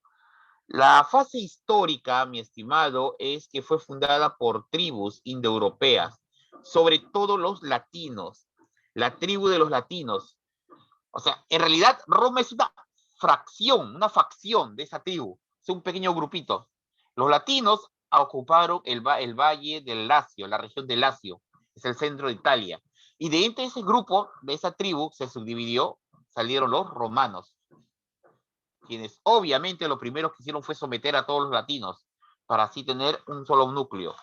La fase histórica, mi estimado, es que fue fundada por tribus indoeuropeas, sobre todo los latinos, la tribu de los latinos. O sea, en realidad Roma es una facción de esa tribu, es un pequeño grupito. Los latinos ocuparon el valle del Lacio, la región del Lacio, es el centro de Italia. Y de entre ese grupo, de esa tribu, se subdividió, salieron los romanos, quienes obviamente lo primero que hicieron fue someter a todos los latinos, para así tener un solo núcleo.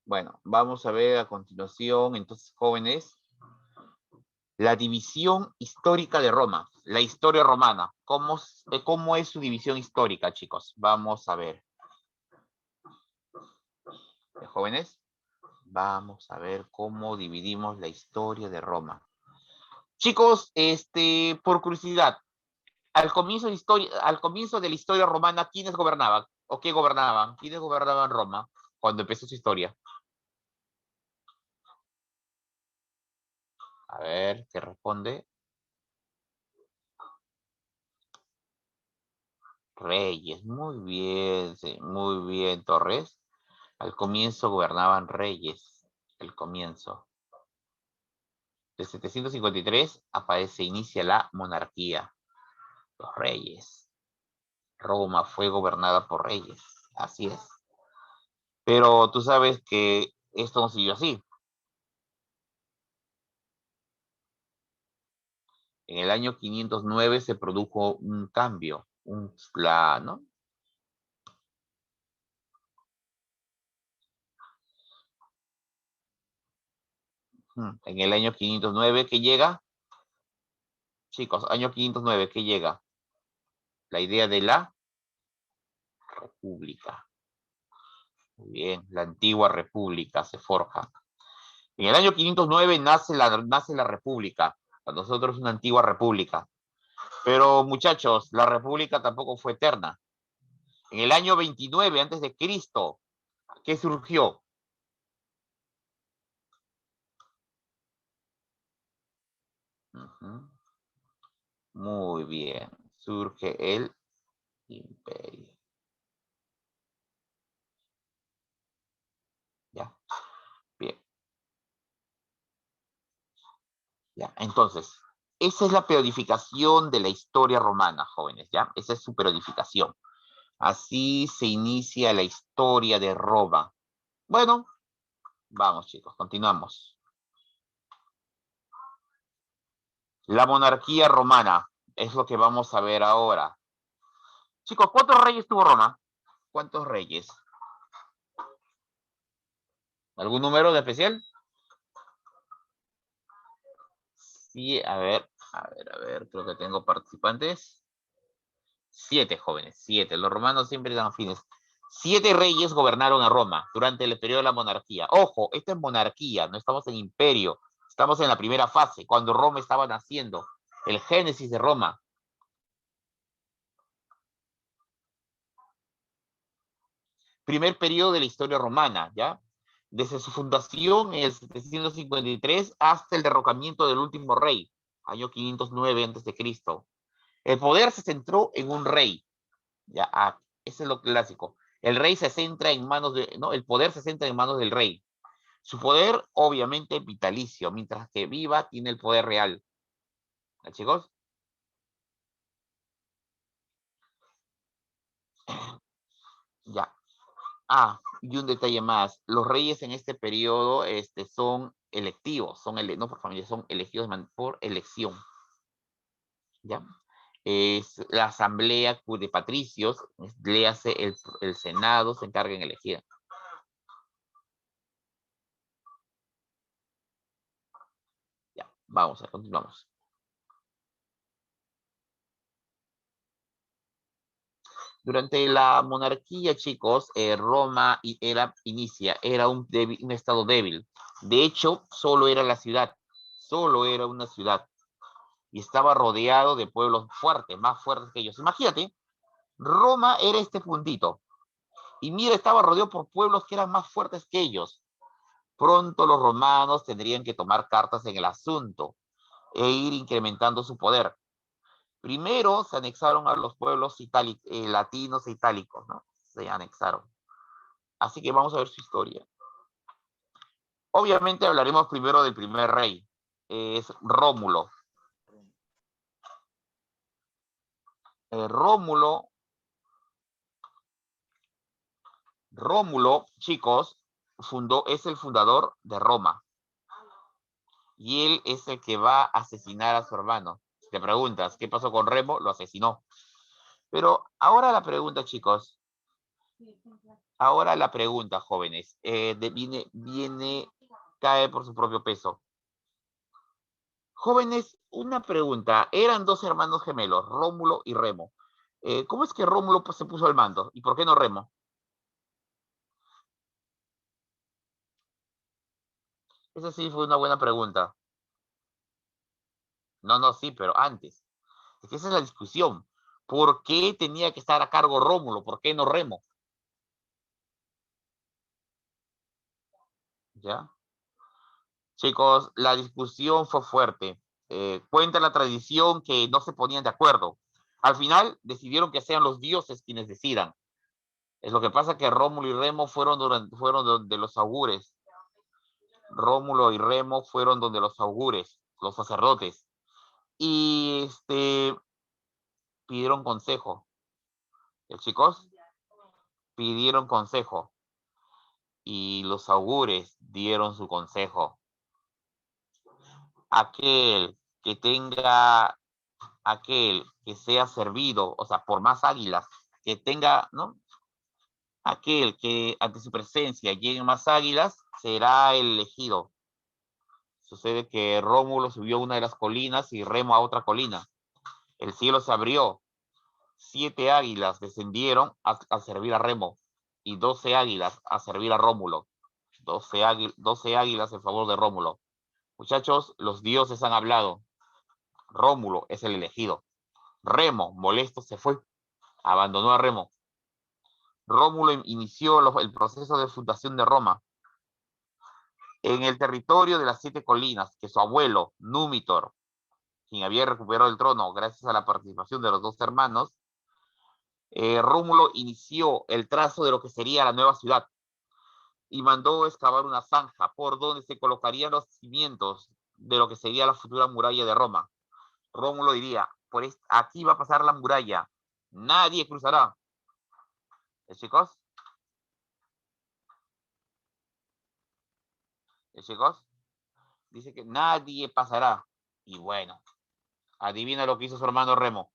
Bueno, vamos a ver a continuación, entonces, jóvenes, la división histórica de Roma, la historia romana. ¿Cómo es su división histórica, chicos? Vamos a ver. Jóvenes, vamos a ver cómo dividimos la historia de Roma. Chicos, por curiosidad, al comienzo de la historia romana, ¿quiénes gobernaban? ¿O qué gobernaban? ¿Quiénes gobernaban Roma cuando empezó su historia? A ver, ¿qué responde? Reyes, muy bien, Torres. Al comienzo gobernaban reyes, el comienzo. De 753 inicia la monarquía, los reyes. Roma fue gobernada por reyes, así es. Pero tú sabes que esto no siguió así. En el año 509 se produjo un cambio, ¿no? En el año 509, ¿qué llega? Chicos, año 509, ¿qué llega? La idea de la república. Muy bien, la antigua república se forja. En el año 509 nace la república. Para nosotros es una antigua república. Pero muchachos, la república tampoco fue eterna. En el año 29 antes de Cristo, ¿qué surgió? Muy bien, surge el imperio. ¿Ya? Bien. ¿Ya? Entonces, esa es la periodificación de la historia romana, jóvenes, ¿ya? Esa es su periodificación. Así se inicia la historia de Roma. Bueno, vamos chicos, continuamos. La monarquía romana es lo que vamos a ver ahora. Chicos, ¿cuántos reyes tuvo Roma? ¿Cuántos reyes? ¿Algún número de especial? Sí, a ver, creo que tengo participantes. 7 jóvenes, 7. Los romanos siempre dan fines. 7 reyes gobernaron a Roma durante el periodo de la monarquía. Ojo, esto es monarquía, no estamos en imperio. Estamos en la primera fase, cuando Roma estaba naciendo. El génesis de Roma. Primer periodo de la historia romana, ¿ya? Desde su fundación en el 753 hasta el derrocamiento del último rey, año 509 a.C. El poder se centró en un rey. Ya, eso es lo clásico. El rey se centra en manos de, ¿no? El poder se centra en manos del rey. Su poder, obviamente, vitalicio. Mientras que viva, tiene el poder real. ¿Ya, chicos? Ya. Ah, y un detalle más. Los reyes en este periodo son electivos, no por familia, son elegidos por elección. ¿Ya? Es la asamblea de patricios, le hace el senado, se encarga en elegir. Ya, continuamos. Durante la monarquía, chicos, Roma era un estado débil. De hecho, solo era la ciudad, solo era una ciudad. Y estaba rodeado de pueblos fuertes, más fuertes que ellos. Imagínate, Roma era este puntito. Y mira, estaba rodeado por pueblos que eran más fuertes que ellos. Pronto los romanos tendrían que tomar cartas en el asunto e ir incrementando su poder. Primero se anexaron a los pueblos latinos e itálicos, ¿no? Se anexaron. Así que vamos a ver su historia. Obviamente hablaremos primero del primer rey, es Rómulo. Rómulo, chicos, es el fundador de Roma. Y él es el que va a asesinar a su hermano. Si te preguntas, ¿qué pasó con Remo? Lo asesinó. Pero ahora la pregunta, chicos. Ahora la pregunta, jóvenes. Cae por su propio peso. Jóvenes, una pregunta. Eran dos hermanos gemelos, Rómulo y Remo. ¿Cómo es que Rómulo se puso al mando? ¿Y por qué no Remo? Esa sí fue una buena pregunta. No, sí, pero antes. Es que esa es la discusión. ¿Por qué tenía que estar a cargo Rómulo? ¿Por qué no Remo? ¿Ya? Chicos, la discusión fue fuerte. Cuenta la tradición que no se ponían de acuerdo. Al final decidieron que sean los dioses quienes decidan. Es lo que pasa que Rómulo y Remo fueron donde los augures. Rómulo y Remo fueron donde los augures, los sacerdotes. Y pidieron consejo. Chicos, pidieron consejo. Y los augures dieron su consejo. Aquel que sea servido, o sea, por más águilas, que tenga, ¿no? Aquel que ante su presencia lleguen más águilas, será el elegido. Sucede que Rómulo subió a una de las colinas y Remo a otra colina. El cielo se abrió. 7 águilas descendieron a servir a Remo y 12 águilas a servir a Rómulo. 12 águilas en favor de Rómulo. Muchachos, los dioses han hablado. Rómulo es el elegido. Remo, molesto, se fue. Abandonó a Remo. Rómulo inició el proceso de fundación de Roma. En el territorio de las 7 colinas, que su abuelo, Númitor, quien había recuperado el trono gracias a la participación de los dos hermanos, Rómulo inició el trazo de lo que sería la nueva ciudad y mandó excavar una zanja por donde se colocarían los cimientos de lo que sería la futura muralla de Roma. Rómulo diría, aquí va a pasar la muralla, nadie cruzará. ¿Chicos? Chicos? Dice que nadie pasará. Y bueno, adivina lo que hizo su hermano Remo.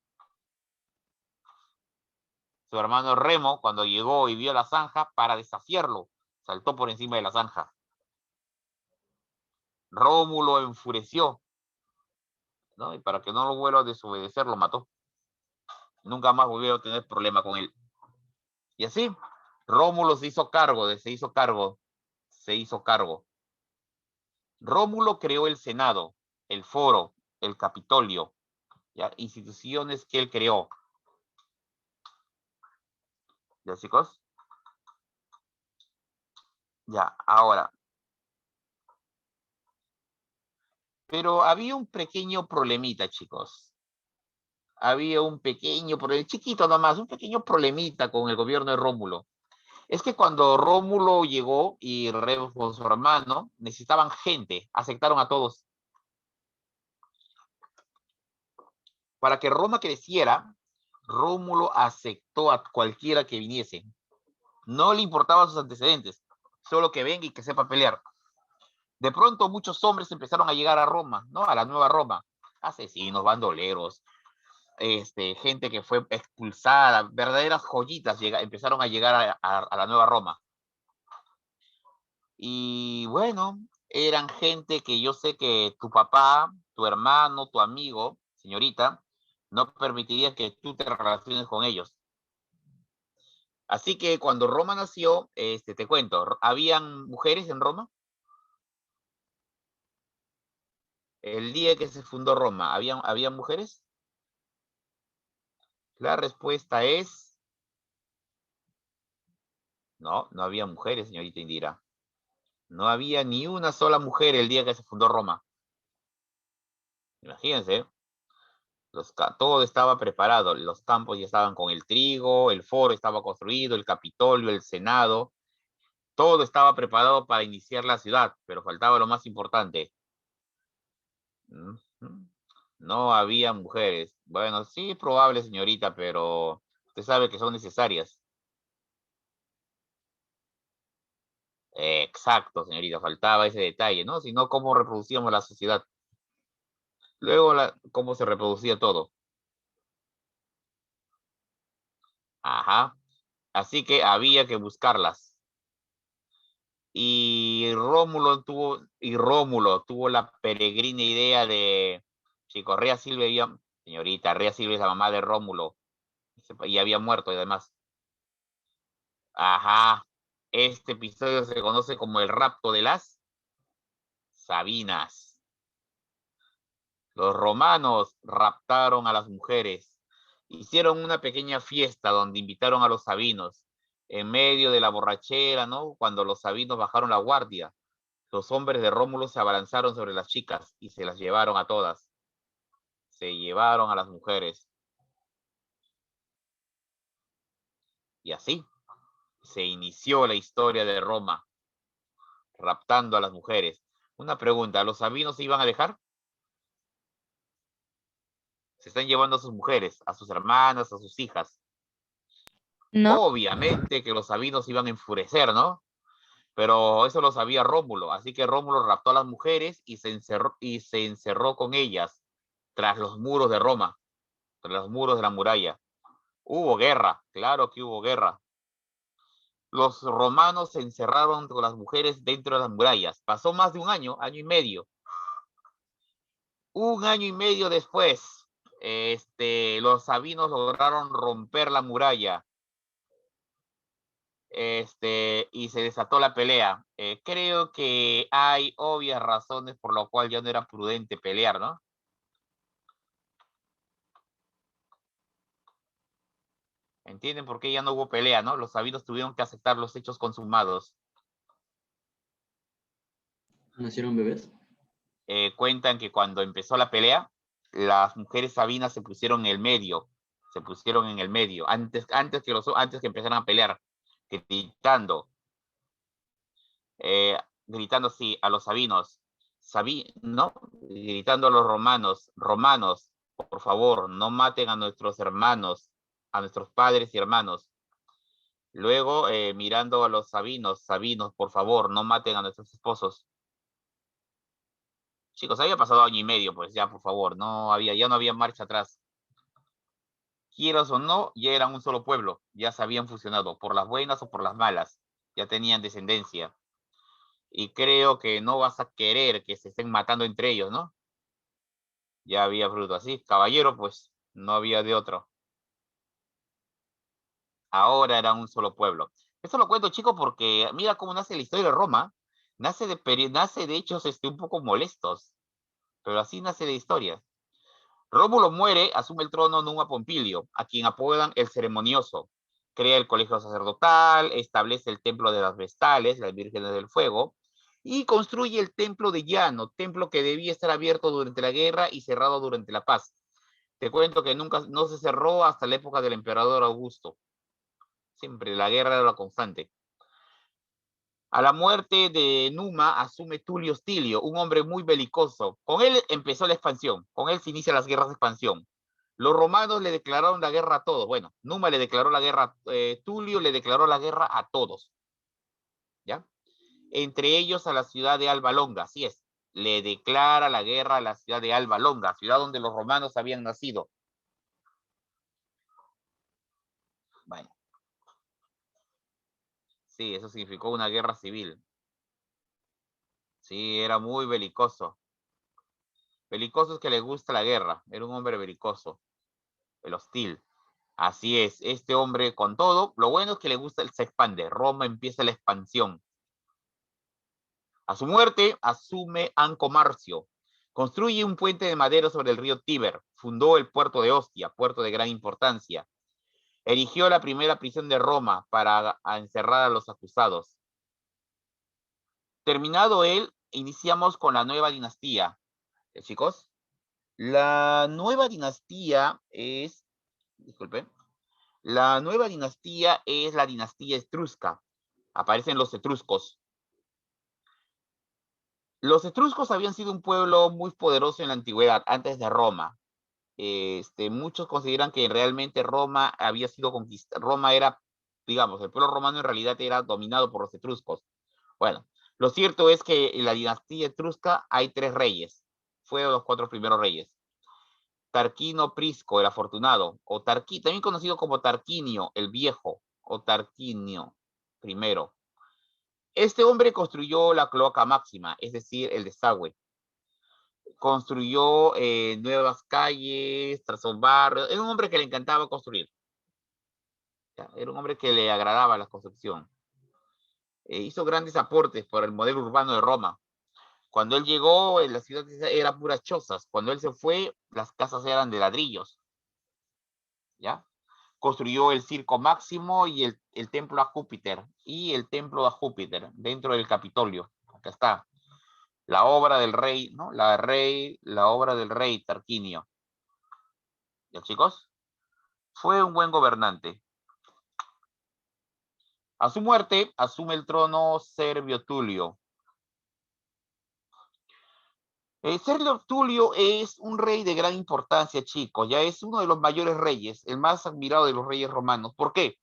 Su hermano Remo, cuando llegó y vio la zanja, para desafiarlo, saltó por encima de la zanja. Rómulo enfureció, ¿no? Y para que no lo vuelva a desobedecer, lo mató. Nunca más volvió a tener problema con él. Y así, Rómulo se hizo cargo. Rómulo creó el Senado, el Foro, el Capitolio, ¿ya? Instituciones que él creó. ¿Ya, chicos? Ya, ahora. Pero había un pequeño problemita, chicos. Había un pequeño problema, chiquito nomás, un pequeño problemita con el gobierno de Rómulo. Es que cuando Rómulo llegó y Remo con su hermano, necesitaban gente, aceptaron a todos. Para que Roma creciera, Rómulo aceptó a cualquiera que viniese. No le importaban sus antecedentes, solo que venga y que sepa pelear. De pronto muchos hombres empezaron a llegar a Roma, ¿no? A la nueva Roma. Asesinos, bandoleros, gente que fue expulsada, verdaderas joyitas empezaron a llegar a la nueva Roma. Y bueno, eran gente que yo sé que tu papá, tu hermano, tu amigo, señorita, no permitiría que tú te relaciones con ellos. Así que cuando Roma nació, te cuento, ¿habían mujeres en Roma? El día que se fundó Roma, ¿habían mujeres? La respuesta es no, no había mujeres, señorita Indira. No había ni una sola mujer el día que se fundó Roma. Imagínense, todo estaba preparado, los campos ya estaban con el trigo, el foro estaba construido, el Capitolio, el Senado, todo estaba preparado para iniciar la ciudad, pero faltaba lo más importante. No había mujeres. Bueno, sí, es probable, señorita, pero usted sabe que son necesarias. Exacto, señorita, faltaba ese detalle, ¿no? Si no, ¿cómo reproducíamos la sociedad? Luego, ¿cómo se reproducía todo? Ajá. Así que había que buscarlas. Y Rómulo tuvo la peregrina idea de, chico, señorita, Rea Silvia es la mamá de Rómulo, y había muerto y además. Ajá. Este episodio se conoce como el rapto de las Sabinas. Los romanos raptaron a las mujeres. Hicieron una pequeña fiesta donde invitaron a los sabinos. En medio de la borrachera, ¿no? Cuando los sabinos bajaron la guardia, los hombres de Rómulo se abalanzaron sobre las chicas y se las llevaron a todas. Se llevaron a las mujeres. Y así se inició la historia de Roma, raptando a las mujeres. Una pregunta, ¿los sabinos se iban a dejar? Se están llevando a sus mujeres, a sus hermanas, a sus hijas. ¿No? Obviamente que los sabinos iban a enfurecer, ¿no? Pero eso lo sabía Rómulo, así que Rómulo raptó a las mujeres y se encerró con ellas tras los muros de Roma, tras los muros de la muralla. Hubo guerra, claro que hubo guerra. Los romanos se encerraron con las mujeres dentro de las murallas. Pasó más de un año, año y medio. Un año y medio después, los sabinos lograron romper la muralla. Y se desató la pelea. Creo que hay obvias razones por lo cual ya no era prudente pelear, ¿no? ¿Entienden por qué ya no hubo pelea, no? Los sabinos tuvieron que aceptar los hechos consumados. ¿Nacieron bebés? Cuentan que cuando empezó la pelea, las mujeres sabinas se pusieron en el medio, antes que empezaran a pelear, gritando, gritando sí, a los sabinos, ¿no? Gritando a los romanos, por favor, no maten a nuestros hermanos, a nuestros padres y hermanos. Luego, mirando a los sabinos, por favor, no maten a nuestros esposos. Chicos, había pasado año y medio, pues ya, por favor, ya no había marcha atrás. Quieras o no, ya eran un solo pueblo, ya se habían fusionado, por las buenas o por las malas, ya tenían descendencia. Y creo que no vas a querer que se estén matando entre ellos, ¿no? Ya había fruto así, caballero, pues no había de otro. Ahora era un solo pueblo. Esto lo cuento, chicos, porque mira cómo nace la historia de Roma. Nace de hechos un poco molestos, pero así nace la historia. Rómulo muere, asume el trono Numa Pompilio, a quien apodan el ceremonioso. Crea el colegio sacerdotal, establece el templo de las Vestales, las vírgenes del fuego, y construye el templo de Llano, templo que debía estar abierto durante la guerra y cerrado durante la paz. Te cuento que nunca no se cerró hasta la época del emperador Augusto. Siempre la guerra era la constante. A la muerte de Numa asume Tulio Stilio, un hombre muy belicoso. Con él empezó la expansión, con él se inician las guerras de expansión. Los romanos le declararon la guerra a todos. Bueno, Numa le declaró la guerra, Tulio le declaró la guerra a todos. ¿Ya? Entre ellos a la ciudad de Alba Longa, así es. Le declara la guerra a la ciudad de Alba Longa, ciudad donde los romanos habían nacido. Bueno. Sí, eso significó una guerra civil. Sí, era muy belicoso. Belicoso es que le gusta la guerra. Era un hombre belicoso. El hostil. Así es. Este hombre con todo, lo bueno es que le gusta, se expande. Roma empieza la expansión. A su muerte, asume Anco Marcio. Construye un puente de madera sobre el río Tíber. Fundó el puerto de Ostia, puerto de gran importancia. Erigió la primera prisión de Roma para encerrar a los acusados. Terminado él, iniciamos con la nueva dinastía. Chicos, la nueva dinastía es, disculpen, la nueva dinastía es la dinastía etrusca. Aparecen los etruscos. Los etruscos habían sido un pueblo muy poderoso en la antigüedad, antes de Roma. Muchos consideran que realmente Roma había sido conquistada. Roma era, digamos, el pueblo romano en realidad era dominado por los etruscos. Bueno, lo cierto es que en la dinastía etrusca hay 3 reyes. Fueron los 4 primeros reyes. Tarquino Prisco, el afortunado, o también conocido como Tarquinio el Viejo, o Tarquinio I. Este hombre construyó la cloaca máxima, es decir, el desagüe. Construyó nuevas calles, trazó barrios. Era un hombre que le encantaba construir. Era un hombre que le agradaba la construcción. Hizo grandes aportes para el modelo urbano de Roma. Cuando él llegó, la ciudad era puras chozas. Cuando él se fue, las casas eran de ladrillos. ¿Ya? Construyó el Circo Máximo y el templo a Júpiter. Y el templo a Júpiter, dentro del Capitolio. Acá está. La obra del rey, ¿no? La obra del rey Tarquinio. ¿Ya, chicos? Fue un buen gobernante. A su muerte, asume el trono Servio Tulio. Servio Tulio es un rey de gran importancia, chicos. Ya es uno de los mayores reyes, el más admirado de los reyes romanos. ¿Por qué?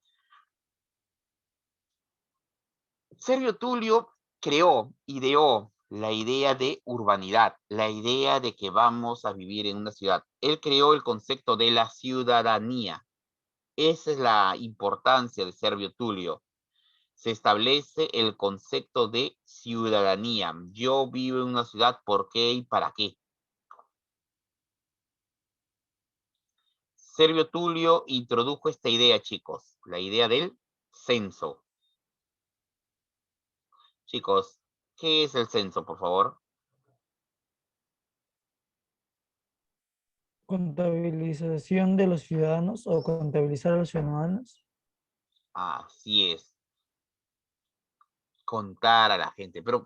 Servio Tulio ideó la idea de urbanidad, la idea de que vamos a vivir en una ciudad. Él creó el concepto de la ciudadanía. Esa es la importancia de Servio Tulio. Se establece el concepto de ciudadanía. Yo vivo en una ciudad, ¿por qué y para qué? Servio Tulio introdujo esta idea, chicos, la idea del censo. Chicos, ¿qué es el censo, por favor? Contabilización de los ciudadanos o contabilizar a los ciudadanos. Así es. Contar a la gente. Pero,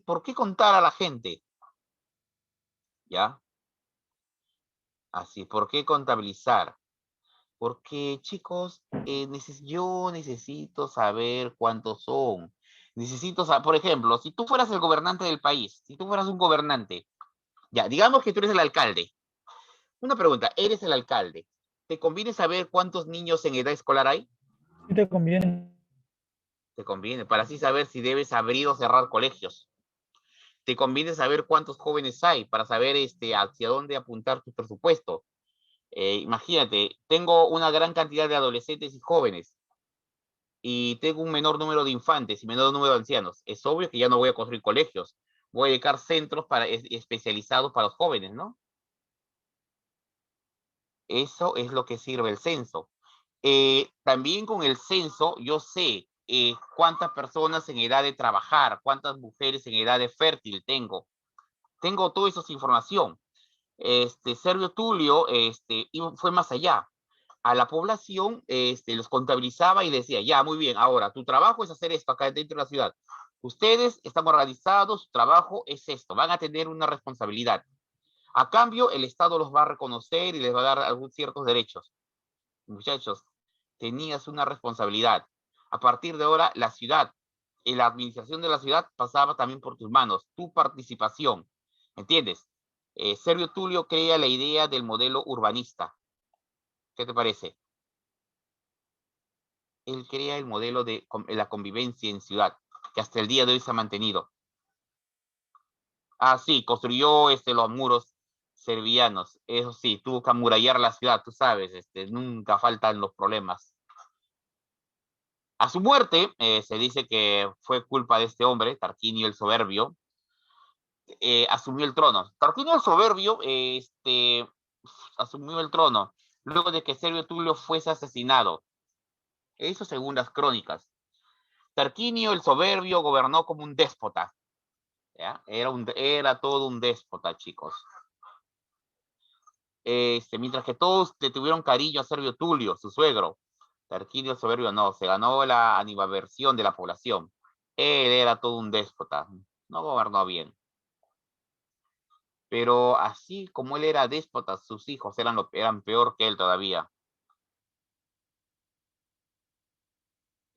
¿por qué contar a la gente? ¿Ya? Así, ¿por qué contabilizar? Porque, chicos, yo necesito saber cuántos son. Necesito saber, por ejemplo, si tú fueras el gobernante del país, si tú fueras un gobernante, ya, digamos que tú eres el alcalde. Una pregunta, eres el alcalde. ¿Te conviene saber cuántos niños en edad escolar hay? ¿Sí te conviene? Te conviene, para así saber si debes abrir o cerrar colegios. Te conviene saber cuántos jóvenes hay, para saber hacia dónde apuntar tu presupuesto. Imagínate, tengo una gran cantidad de adolescentes y jóvenes y tengo un menor número de infantes y menor número de ancianos. Es obvio que ya no voy a construir colegios. Voy a dedicar centros especializados para los jóvenes, ¿no? Eso es lo que sirve el censo. También con el censo yo sé cuántas personas en edad de trabajar, cuántas mujeres en edad de fértil tengo. Tengo toda esa información. Servio Tulio fue más allá. A la población los contabilizaba y decía, ya, muy bien, ahora tu trabajo es hacer esto acá dentro de la ciudad. Ustedes están organizados, su trabajo es esto, van a tener una responsabilidad. A cambio, el Estado los va a reconocer y les va a dar algunos ciertos derechos. Muchachos, tenías una responsabilidad. A partir de ahora, la ciudad, la administración de la ciudad pasaba también por tus manos, tu participación. ¿Entiendes? Servio Tulio crea la idea del modelo urbanista. ¿Qué te parece? Él crea el modelo de la convivencia en ciudad, que hasta el día de hoy se ha mantenido. Ah, sí, construyó los muros servianos. Eso sí, tuvo que amurallar la ciudad, tú sabes, nunca faltan los problemas. A su muerte, se dice que fue culpa de este hombre, Tarquinio el Soberbio, asumió el trono. Tarquinio el Soberbio asumió el trono luego de que Servio Tulio fuese asesinado. Eso según las crónicas. Tarquinio el Soberbio gobernó como un déspota. ¿Ya? Era todo un déspota, chicos. Mientras que todos le tuvieron cariño a Servio Tulio, su suegro. Tarquinio el Soberbio no, se ganó la animadversión de la población. Él era todo un déspota, no gobernó bien. Pero así como él era déspota, sus hijos eran peor que él todavía.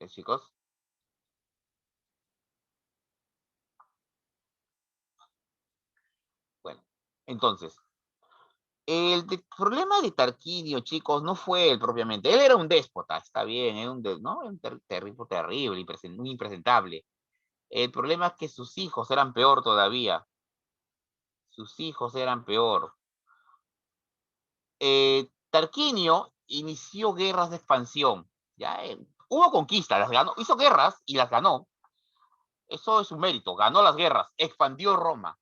Chicos? Bueno, entonces, problema de Tarquinio, chicos, no fue él propiamente. Él era un déspota, está bien, era ¿no? Un terrible, muy impresentable. El problema es que sus hijos eran peor todavía. Sus hijos eran peor. Tarquinio inició guerras de expansión. ¿Ya? Hubo conquistas, las ganó, hizo guerras y las ganó. Eso es su mérito, ganó las guerras, expandió Roma.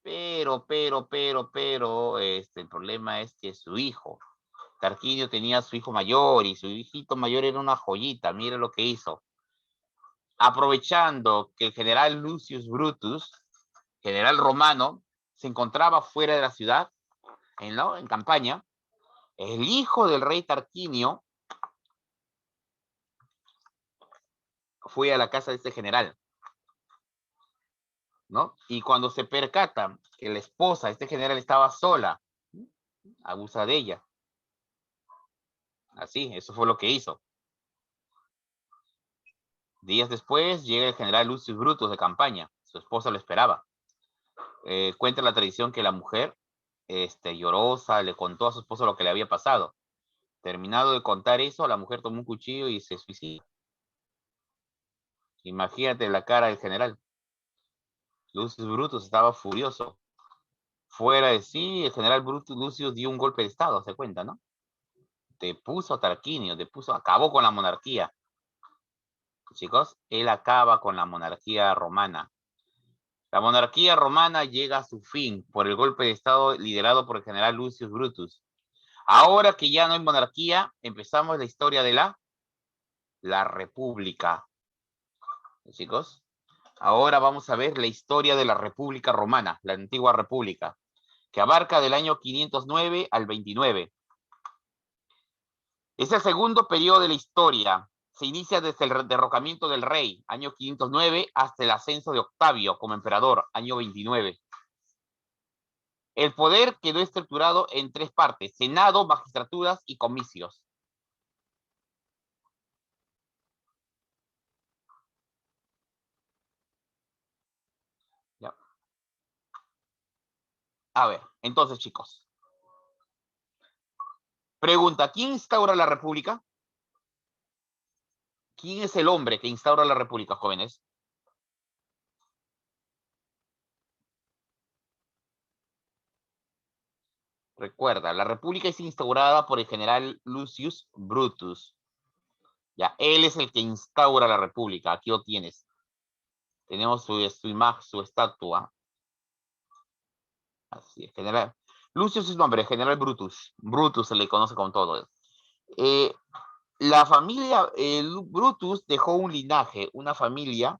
Pero, el problema es que su hijo, Tarquinio tenía a su hijo mayor y su hijito mayor era una joyita, mire lo que hizo. Aprovechando que el general Lucius Brutus, general romano, se encontraba fuera de la ciudad, en campaña, el hijo del rey Tarquinio fue a la casa de este general, ¿no? Y cuando se percata que la esposa de este general estaba sola, abusa de ella. Así, eso fue lo que hizo. Días después llega el general Lucius Brutus de campaña. Su esposa lo esperaba. Cuenta la tradición que la mujer, llorosa, le contó a su esposo lo que le había pasado. Terminado de contar eso, la mujer tomó un cuchillo y se suicida. Imagínate la cara del general. Lucius Brutus estaba furioso. Fuera de sí, el general Brutus Lucius dio un golpe de estado, se cuenta, ¿no? Depuso a Tarquinio, acabó con la monarquía. Chicos, él acaba con la monarquía romana. La monarquía romana llega a su fin por el golpe de estado liderado por el general Lucius Brutus. Ahora que ya no hay monarquía, empezamos la historia de la república. Chicos, ahora vamos a ver la historia de la República Romana, la antigua república, que abarca del año 509 al 29. Es el segundo periodo de la historia. Se inicia desde el derrocamiento del rey, año 509, hasta el ascenso de Octavio como emperador, año 29. El poder quedó estructurado en tres partes: Senado, magistraturas y comicios. Ya. A ver, entonces, chicos. Pregunta, ¿quién instaura la república? ¿Quién es el hombre que instaura la república, jóvenes? Recuerda, la república es instaurada por el general Lucius Brutus. Ya, él es el que instaura la república. Aquí lo tienes. Tenemos su imagen, su estatua. Así es, general. Lucius es su nombre, general Brutus. Brutus se le conoce con todo. La familia Brutus dejó un linaje, una familia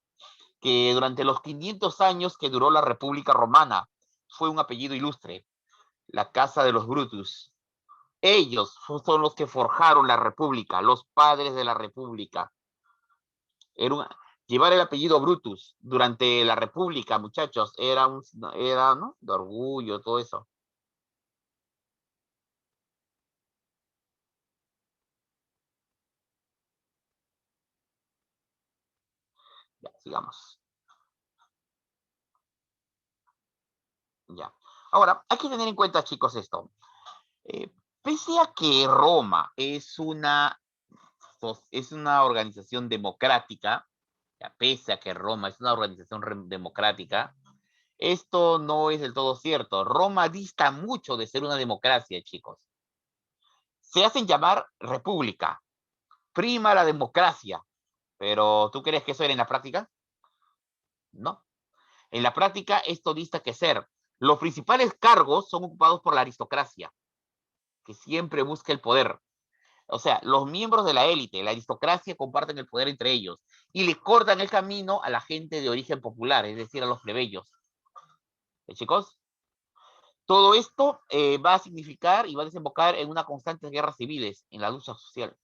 que durante los 500 años que duró la República Romana fue un apellido ilustre, la Casa de los Brutus. Ellos son los que forjaron la República, los padres de la República. Llevar el apellido Brutus durante la República, muchachos, era ¿no? De orgullo, todo eso. Ya, sigamos. Ya. Ahora, hay que tener en cuenta, chicos, esto. Pese a que Roma es una organización democrática, pese a que Roma es una organización democrática, esto no es del todo cierto. Roma dista mucho de ser una democracia, chicos. Se hacen llamar república. Prima la democracia. Pero, ¿tú crees que eso era en la práctica? No. En la práctica, esto dista que ser. Los principales cargos son ocupados por la aristocracia, que siempre busca el poder. O sea, los miembros de la élite, la aristocracia, comparten el poder entre ellos y le cortan el camino a la gente de origen popular, es decir, a los plebeyos. Chicos, todo esto va a significar y va a desembocar en una constante guerra civiles, en la lucha social.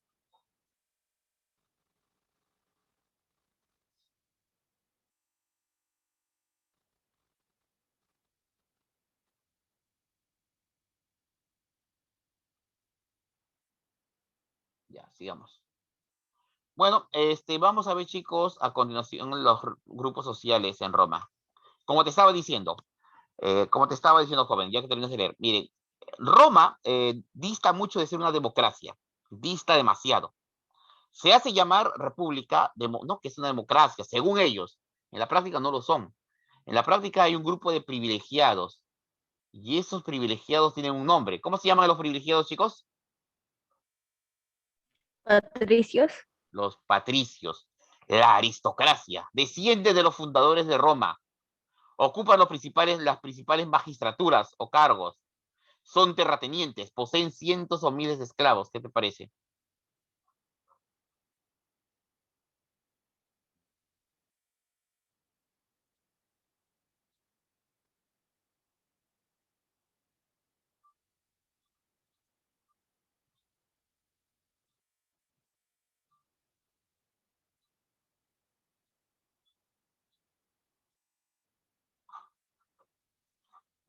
Ya, sigamos. Bueno, vamos a ver, chicos, a continuación los grupos sociales en Roma. Como te estaba diciendo, joven, ya que terminas de leer, miren, Roma dista mucho de ser una democracia, dista demasiado. Se hace llamar república, no que es una democracia, según ellos. En la práctica no lo son. En la práctica hay un grupo de privilegiados y esos privilegiados tienen un nombre. ¿Cómo se llaman los privilegiados, chicos? Patricios. Los patricios. La aristocracia desciende de los fundadores de Roma. Ocupan las principales magistraturas o cargos. Son terratenientes, poseen cientos o miles de esclavos. ¿Qué te parece?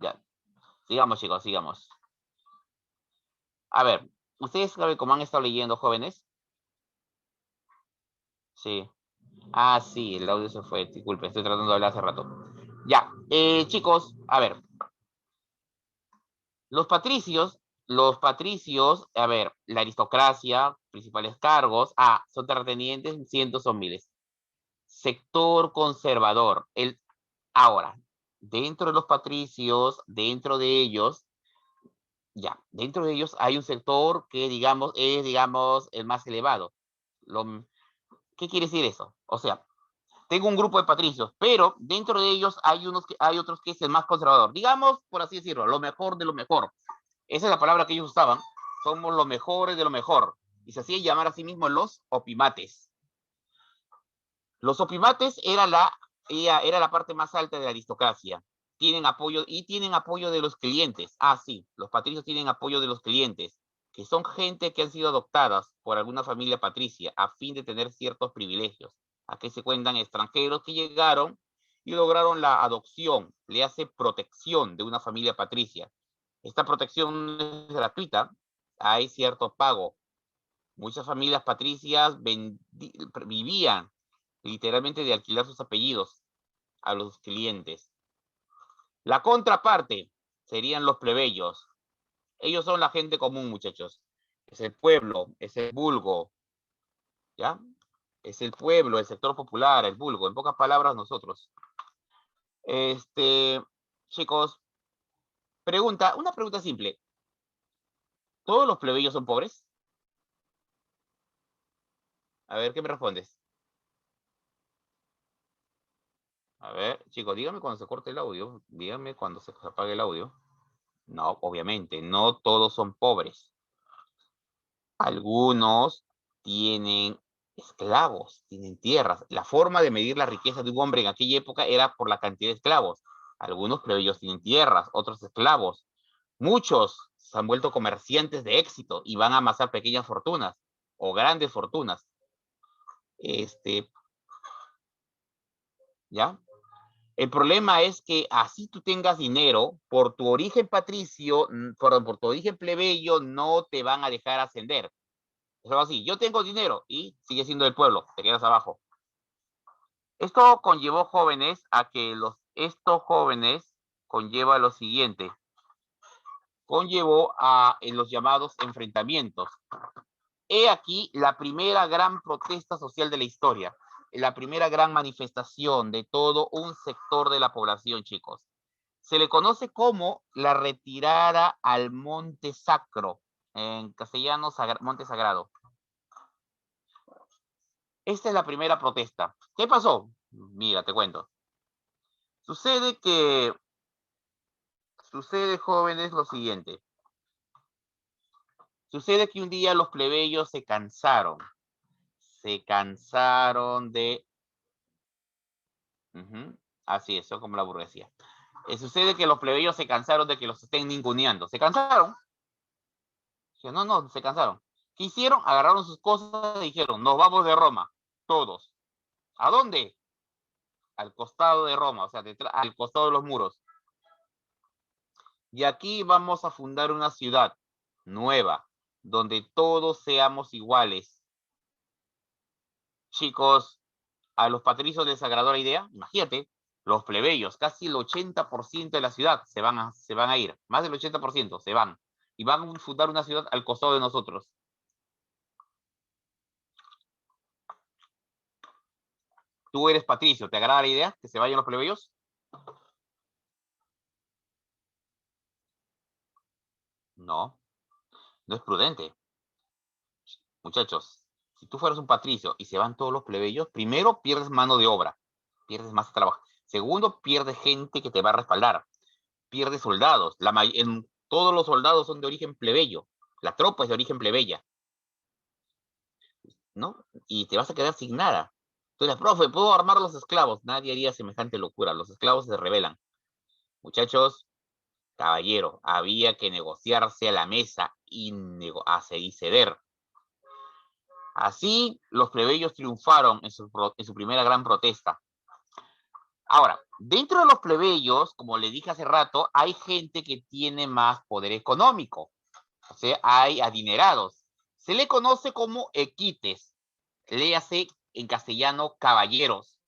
Ya. Sigamos, chicos, sigamos. A ver, ¿ustedes saben cómo han estado leyendo, jóvenes? Sí. Ah, sí, el audio se fue. Disculpe, estoy tratando de hablar hace rato. Ya, chicos, a ver. Los patricios, a ver, la aristocracia, principales cargos, son terratenientes, cientos o miles. Sector conservador. Ahora, dentro de los patricios, dentro de ellos hay un sector que, digamos, es, el más elevado. ¿Qué quiere decir eso? O sea, tengo un grupo de patricios, pero dentro de ellos hay otros que es el más conservador. Digamos, por así decirlo, lo mejor de lo mejor. Esa es la palabra que ellos usaban. Somos los mejores de lo mejor. Y se hacían llamar a sí mismos los opimates. Los opimates era la parte más alta de la aristocracia. Tienen apoyo de los clientes. Sí, los patricios tienen apoyo de los clientes, que son gente que han sido adoptadas por alguna familia patricia a fin de tener ciertos privilegios. Aquí se cuentan extranjeros que llegaron y lograron la adopción, le hace protección de una familia patricia. Esta protección es gratuita, hay cierto pago. Muchas familias patricias vivían literalmente de alquilar sus apellidos a los clientes. La contraparte serían los plebeyos. Ellos son la gente común, muchachos. Es el pueblo, es el vulgo, ¿ya? Es el pueblo, el sector popular, el vulgo. En pocas palabras, nosotros. Chicos, una pregunta simple. ¿Todos los plebeyos son pobres? A ver, ¿qué me respondes? A ver, chicos, dígame cuando se corte el audio. Dígame cuando se apague el audio. No, obviamente, no todos son pobres. Algunos tienen esclavos, tienen tierras. La forma de medir la riqueza de un hombre en aquella época era por la cantidad de esclavos. Algunos plebeyos tienen tierras, otros esclavos. Muchos se han vuelto comerciantes de éxito y van a amasar pequeñas fortunas o grandes fortunas. ¿Ya? El problema es que así tú tengas dinero, por tu origen patricio, por tu origen plebeyo, no te van a dejar ascender. Eso es así, yo tengo dinero y sigue siendo del pueblo, te quedas abajo. Esto conllevó estos jóvenes conlleva lo siguiente. conllevó en los llamados enfrentamientos. He aquí la primera gran protesta social de la historia, la primera gran manifestación de todo un sector de la población, chicos. Se le conoce como la retirada al Monte Sacro, en castellano Monte Sagrado. Esta es la primera protesta. ¿Qué pasó? Mira, te cuento. Sucede, jóvenes, lo siguiente. Sucede que un día los plebeyos se cansaron. Se cansaron de... Así es, son como la burguesía. Sucede que los plebeyos se cansaron de que los estén ninguneando. ¿Se cansaron? No, se cansaron. ¿Qué hicieron? Agarraron sus cosas y dijeron, nos vamos de Roma, todos. ¿A dónde? Al costado de Roma, o sea, al costado de los muros. Y aquí vamos a fundar una ciudad nueva, donde todos seamos iguales. Chicos, a los patricios les agradó la idea. Imagínate, los plebeyos, casi el 80% de la ciudad se van a ir. Más del 80% se van. Y van a fundar una ciudad al costado de nosotros. Tú eres patricio, ¿te agrada la idea que se vayan los plebeyos? No, no es prudente. Muchachos, si tú fueras un patricio y se van todos los plebeyos, primero pierdes mano de obra, pierdes más trabajo. Segundo, pierdes gente que te va a respaldar. Pierdes soldados. Todos los soldados son de origen plebeyo. La tropa es de origen plebeya. ¿No? Y te vas a quedar sin nada. Entonces, profe, ¿puedo armar a los esclavos? Nadie haría semejante locura. Los esclavos se rebelan. Muchachos, caballero, había que negociarse a la mesa y ceder. Así, los plebeyos triunfaron en su primera gran protesta. Ahora, dentro de los plebeyos, como le dije hace rato, hay gente que tiene más poder económico. O sea, hay adinerados. Se le conoce como equites. Léase en castellano caballeros.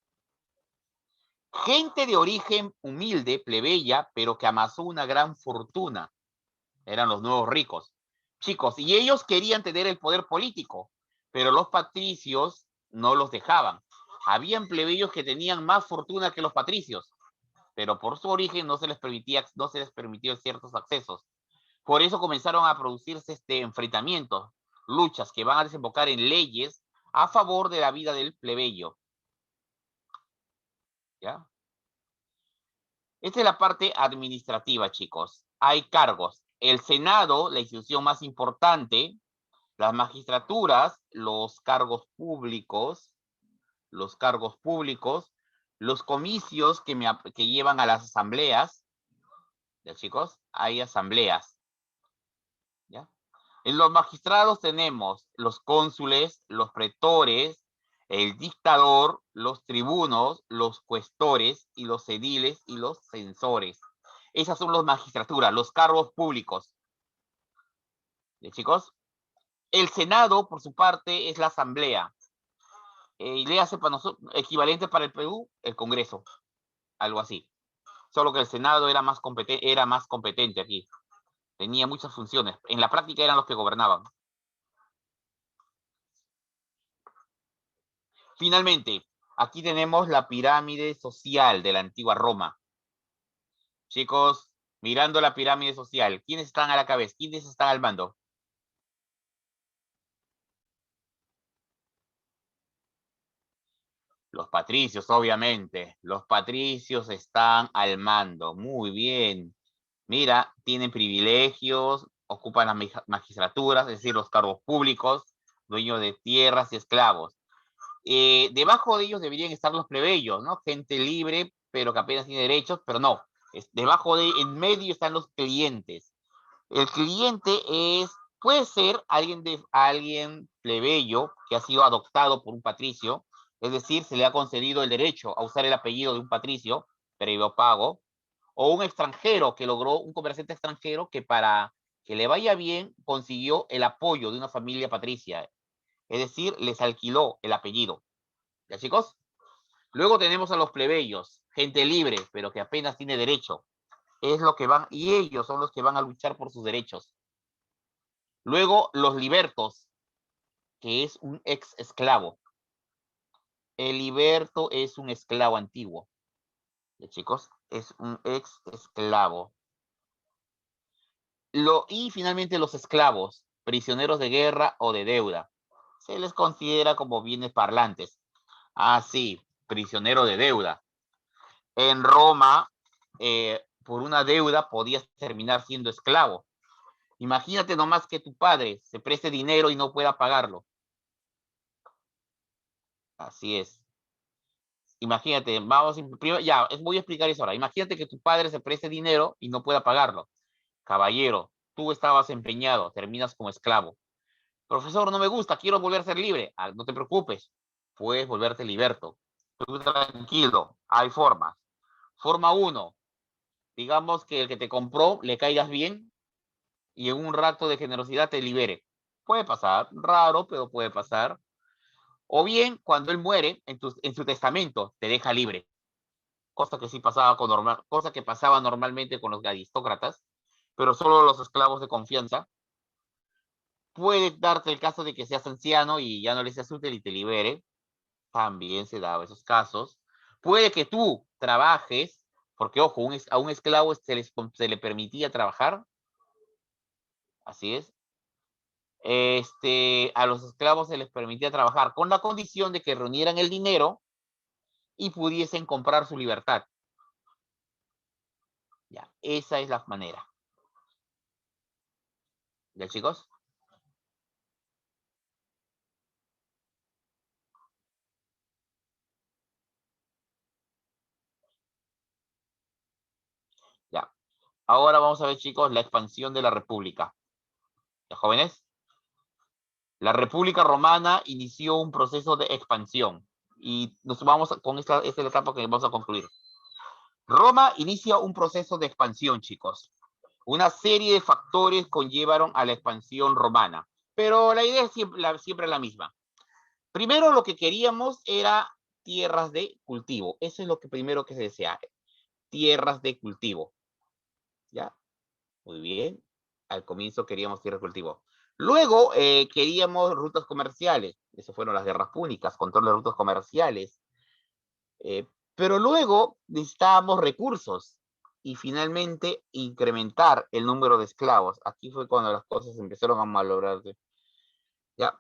Gente de origen humilde, plebeya, pero que amasó una gran fortuna. Eran los nuevos ricos. Chicos, y ellos querían tener el poder político, pero los patricios no los dejaban. Habían plebeyos que tenían más fortuna que los patricios, pero por su origen no se les permitió ciertos accesos. Por eso comenzaron a producirse enfrentamientos, luchas que van a desembocar en leyes a favor de la vida del plebeyo. ¿Ya? Esta es la parte administrativa, chicos. Hay cargos. El Senado, la institución más importante, las magistraturas, los cargos públicos, los comicios que llevan a las asambleas. ¿Ya, chicos? Hay asambleas. ¿Ya? En los magistrados tenemos los cónsules, los pretores, el dictador, los tribunos, los cuestores y los ediles y los censores. Esas son las magistraturas, los cargos públicos. ¿Ya, chicos? El Senado, por su parte, es la asamblea. Y le hace para nosotros, equivalente para el Perú, el Congreso. Algo así. Solo que el Senado era más competente aquí. Tenía muchas funciones. En la práctica eran los que gobernaban. Finalmente, aquí tenemos la pirámide social de la antigua Roma. Chicos, mirando la pirámide social, ¿quiénes están a la cabeza? ¿Quiénes están al mando? Los patricios, obviamente. Los patricios están al mando. Muy bien. Mira, tienen privilegios, ocupan las magistraturas, es decir, los cargos públicos, dueños de tierras y esclavos. Debajo de ellos deberían estar los plebeyos, ¿no? Gente libre, pero que apenas tiene derechos, pero no. En medio están los clientes. El cliente puede ser alguien plebeyo que ha sido adoptado por un patricio, es decir, se le ha concedido el derecho a usar el apellido de un patricio, previo pago, o un extranjero un comerciante extranjero que para que le vaya bien consiguió el apoyo de una familia patricia, es decir, les alquiló el apellido. ¿Ya, chicos? Luego tenemos a los plebeyos, gente libre, pero que apenas tiene derecho. es lo que van, y ellos son los que van a luchar por sus derechos. Luego, los libertos, que es un ex esclavo. El liberto es un esclavo antiguo. ¿Ya, chicos? Es un ex esclavo. Y finalmente los esclavos, prisioneros de guerra o de deuda. Se les considera como bienes parlantes. Ah, sí, prisionero de deuda. En Roma, por una deuda podías terminar siendo esclavo. Imagínate nomás que tu padre se preste dinero y no pueda pagarlo. Así es. Imagínate, voy a explicar eso ahora. Imagínate que tu padre se preste dinero y no pueda pagarlo. Caballero, tú estabas empeñado, terminas como esclavo. Profesor, no me gusta, quiero volver a ser libre. Ah, no te preocupes, puedes volverte liberto. Tú tranquilo, hay formas. Forma 1, digamos que el que te compró le caigas bien y en un rato de generosidad te libere. Puede pasar, raro, pero puede pasar. O bien, cuando él muere, en su testamento, te deja libre. Cosa que sí pasaba cosa que pasaba normalmente con los aristócratas, pero solo los esclavos de confianza. Puede darte el caso de que seas anciano y ya no le seas útil y te libere. También se daba esos casos. Puede que tú trabajes, porque ojo, a un esclavo se le permitía trabajar. Así es. A los esclavos se les permitía trabajar con la condición de que reunieran el dinero y pudiesen comprar su libertad. Ya, esa es la manera. ¿Ya, chicos? Ya. Ahora vamos a ver, chicos, la expansión de la República. ¿Ya, jóvenes? La República Romana inició un proceso de expansión. Y nos vamos con esta es la etapa que vamos a concluir. Roma inicia un proceso de expansión, chicos. Una serie de factores conllevaron a la expansión romana. Pero la idea es siempre la misma. Primero lo que queríamos era tierras de cultivo. Eso es lo que primero que se desea. Tierras de cultivo. ¿Ya? Muy bien. Al comienzo queríamos tierras de cultivo. Luego queríamos rutas comerciales. Eso fueron las guerras púnicas, control de rutas comerciales. Pero luego necesitábamos recursos y finalmente incrementar el número de esclavos. Aquí fue cuando las cosas empezaron a malograrse. ¿Ya?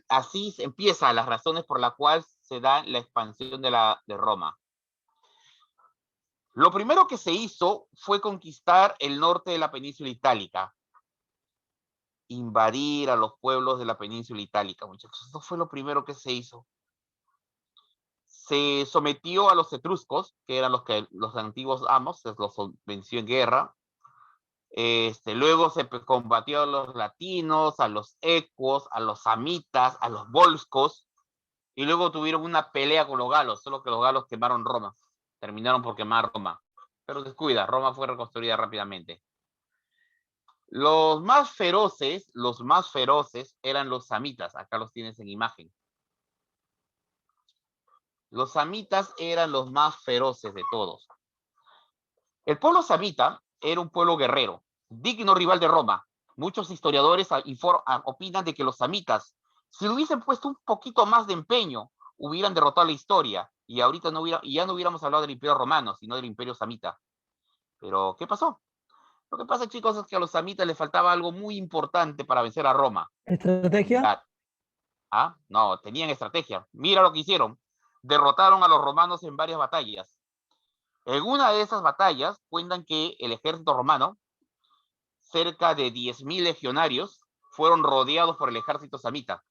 Así empiezan las razones por las cuales se da la expansión de Roma. Lo primero que se hizo fue conquistar el norte de la península itálica. Invadir a los pueblos de la península itálica, muchachos. Eso fue lo primero que se hizo. Se sometió a los etruscos, que eran los antiguos amos, los venció en guerra. Luego se combatió a los latinos, a los ecuos, a los samitas, a los volscos, y luego tuvieron una pelea con los galos, solo que los galos quemaron Roma, terminaron por quemar Roma. Pero descuida, Roma fue reconstruida rápidamente. Los más feroces eran los samitas, acá los tienes en imagen. Los samitas eran los más feroces de todos. El pueblo samita era un pueblo guerrero, digno rival de Roma. Muchos historiadores opinan de que los samitas, si hubiesen puesto un poquito más de empeño, hubieran derrotado la historia y ahorita ya no hubiéramos hablado del Imperio Romano, sino del Imperio Samita. Pero, ¿qué pasó? Lo que pasa, chicos, es que a los samitas les faltaba algo muy importante para vencer a Roma. ¿Estrategia? ¿Ah? No, tenían estrategia. Mira lo que hicieron. Derrotaron a los romanos en varias batallas. En una de esas batallas cuentan que el ejército romano, cerca de 10.000 legionarios, fueron rodeados por el ejército samita.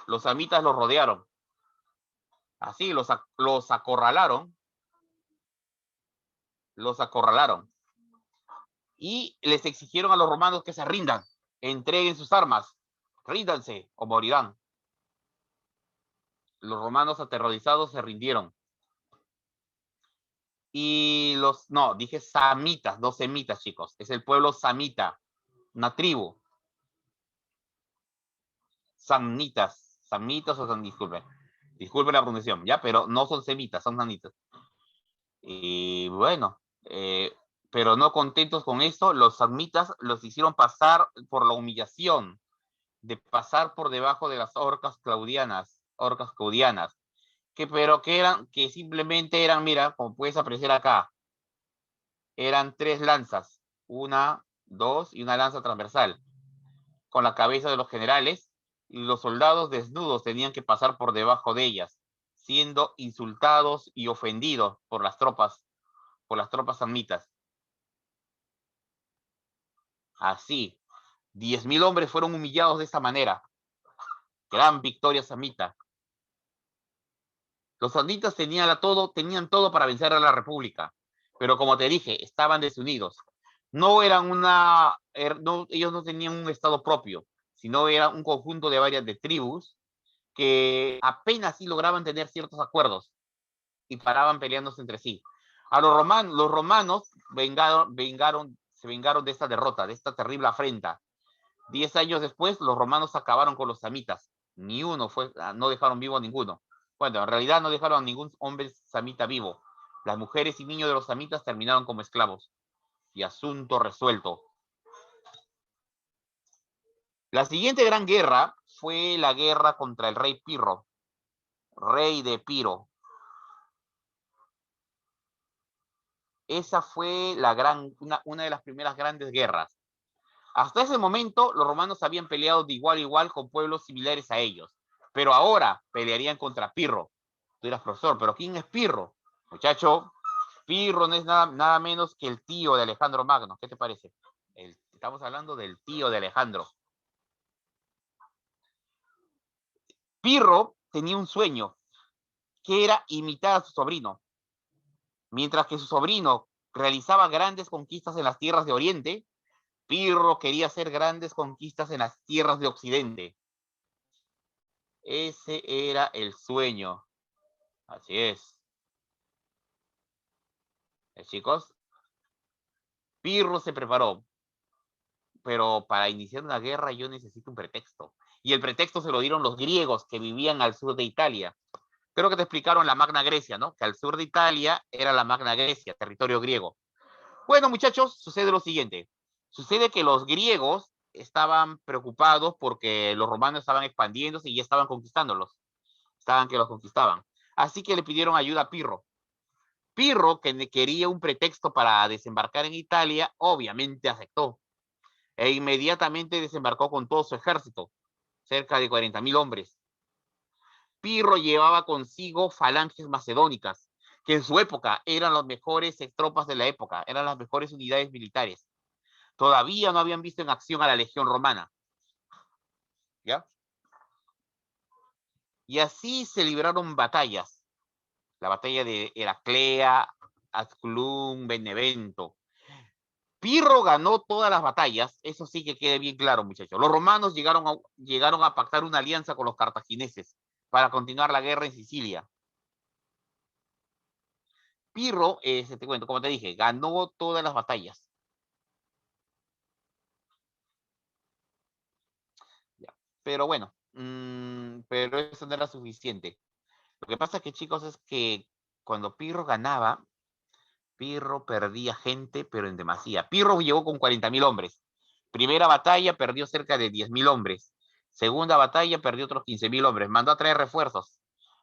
Los samitas los rodearon. Así, los acorralaron. Los acorralaron. Y les exigieron a los romanos que se rindan. Entreguen sus armas. Ríndanse o morirán. Los romanos aterrorizados se rindieron. Y dije samitas, no semitas, chicos. Es el pueblo samita, una tribu. Samnitas o disculpen la pronunciación, ya, pero no son semitas, son samitas. Y bueno, Pero no contentos con esto, los samnitas los hicieron pasar por la humillación de pasar por debajo de las orcas claudianas, que simplemente eran, mira, como puedes apreciar acá, eran 3 lanzas, una, dos y una lanza transversal, con la cabeza de los generales, y los soldados desnudos tenían que pasar por debajo de ellas, siendo insultados y ofendidos por las tropas samnitas. Así, 10.000 hombres fueron humillados de esta manera. Gran victoria samnita. Los samnitas tenían todo para vencer a la República, pero como te dije, estaban desunidos. No eran ellos no tenían un estado propio, sino era un conjunto de tribus que apenas sí lograban tener ciertos acuerdos y paraban peleándose entre sí. A los romanos se vengaron de esta derrota, de esta terrible afrenta. 10 años después, los romanos acabaron con los samitas. No dejaron vivo a ninguno. Bueno, en realidad no dejaron a ningún hombre samita vivo. Las mujeres y niños de los samitas terminaron como esclavos. Y asunto resuelto. La siguiente gran guerra fue la guerra contra el rey Pirro, rey de Epiro. Esa fue una de las primeras grandes guerras. Hasta ese momento, los romanos habían peleado de igual a igual con pueblos similares a ellos, pero ahora pelearían contra Pirro. Tú dirás, profesor, ¿pero quién es Pirro? Muchacho, Pirro no es nada menos que el tío de Alejandro Magno. ¿Qué te parece? Estamos hablando del tío de Alejandro. Pirro tenía un sueño, que era imitar a su sobrino. Mientras que su sobrino realizaba grandes conquistas en las tierras de Oriente, Pirro quería hacer grandes conquistas en las tierras de Occidente. Ese era el sueño. Así es. Chicos, Pirro se preparó, pero para iniciar una guerra yo necesito un pretexto. Y el pretexto se lo dieron los griegos que vivían al sur de Italia. Creo que te explicaron la Magna Grecia, ¿no? Que al sur de Italia era la Magna Grecia, territorio griego. Bueno, muchachos, sucede lo siguiente. Sucede que los griegos estaban preocupados porque los romanos estaban expandiéndose y ya estaban conquistándolos. Estaban que los conquistaban. Así que le pidieron ayuda a Pirro. Pirro, que quería un pretexto para desembarcar en Italia, obviamente aceptó. E inmediatamente desembarcó con todo su ejército, cerca de 40.000 hombres. Pirro llevaba consigo falanges macedónicas, que en su época eran las mejores tropas de la época, eran las mejores unidades militares. Todavía no habían visto en acción a la legión romana. ¿Ya? Y así se libraron batallas. La batalla de Heraclea, Asculum, Benevento. Pirro ganó todas las batallas, eso sí que quede bien claro, muchachos. Los romanos llegaron a pactar una alianza con los cartagineses para continuar la guerra en Sicilia. Pirro, te cuento, como te dije, ganó todas las batallas. Ya. Pero bueno, pero eso no era suficiente. Lo que pasa es que, chicos, es que cuando Pirro ganaba, Pirro perdía gente, pero en demasía. Pirro llegó con 40.000 hombres. Primera batalla perdió cerca de 10.000 hombres. Segunda batalla perdió otros 15.000 hombres. Mandó a traer refuerzos.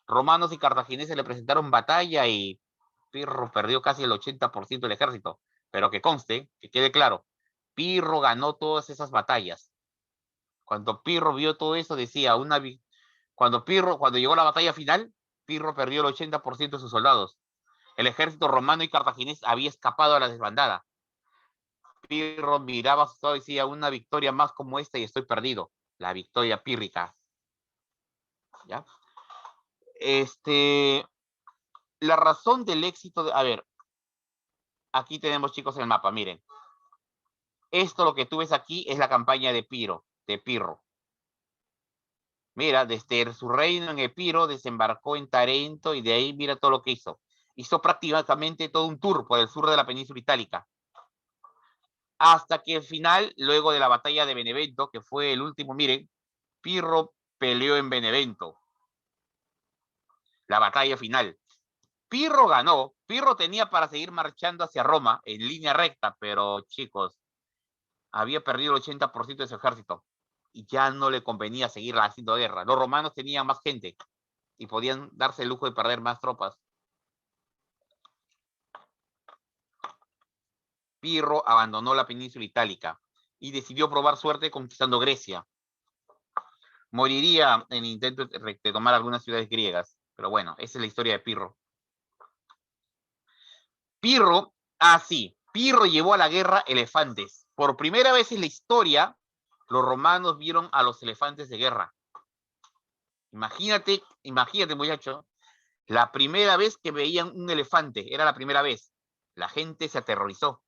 Romanos y cartagineses le presentaron batalla y Pirro perdió casi el 80% del ejército. Pero que conste, que quede claro, Pirro ganó todas esas batallas. Cuando Pirro vio todo eso, decía, cuando llegó la batalla final, Pirro perdió el 80% de sus soldados. El ejército romano y cartaginés había escapado a la desbandada. Pirro miraba asustado y decía, una victoria más como esta y estoy perdido. La victoria pírrica. ¿Ya? La razón del éxito a ver, aquí tenemos, chicos, el mapa, miren. Esto, lo que tú ves aquí, es la campaña de Pirro. Mira, desde su reino en Epiro desembarcó en Tarento y de ahí mira todo lo que hizo. Hizo prácticamente todo un tour por el sur de la península itálica. Hasta que al final, luego de la batalla de Benevento, que fue el último, miren, Pirro peleó en Benevento. La batalla final. Pirro ganó. Pirro tenía para seguir marchando hacia Roma en línea recta, pero chicos, había perdido el 80% de su ejército y ya no le convenía seguir haciendo guerra. Los romanos tenían más gente y podían darse el lujo de perder más tropas. Pirro abandonó la península itálica y decidió probar suerte conquistando Grecia. Moriría en el intento de tomar algunas ciudades griegas, pero bueno, esa es la historia de Pirro. Pirro llevó a la guerra elefantes. Por primera vez en la historia, los romanos vieron a los elefantes de guerra. Imagínate, muchacho, la primera vez que veían un elefante, era la primera vez. La gente se aterrorizó.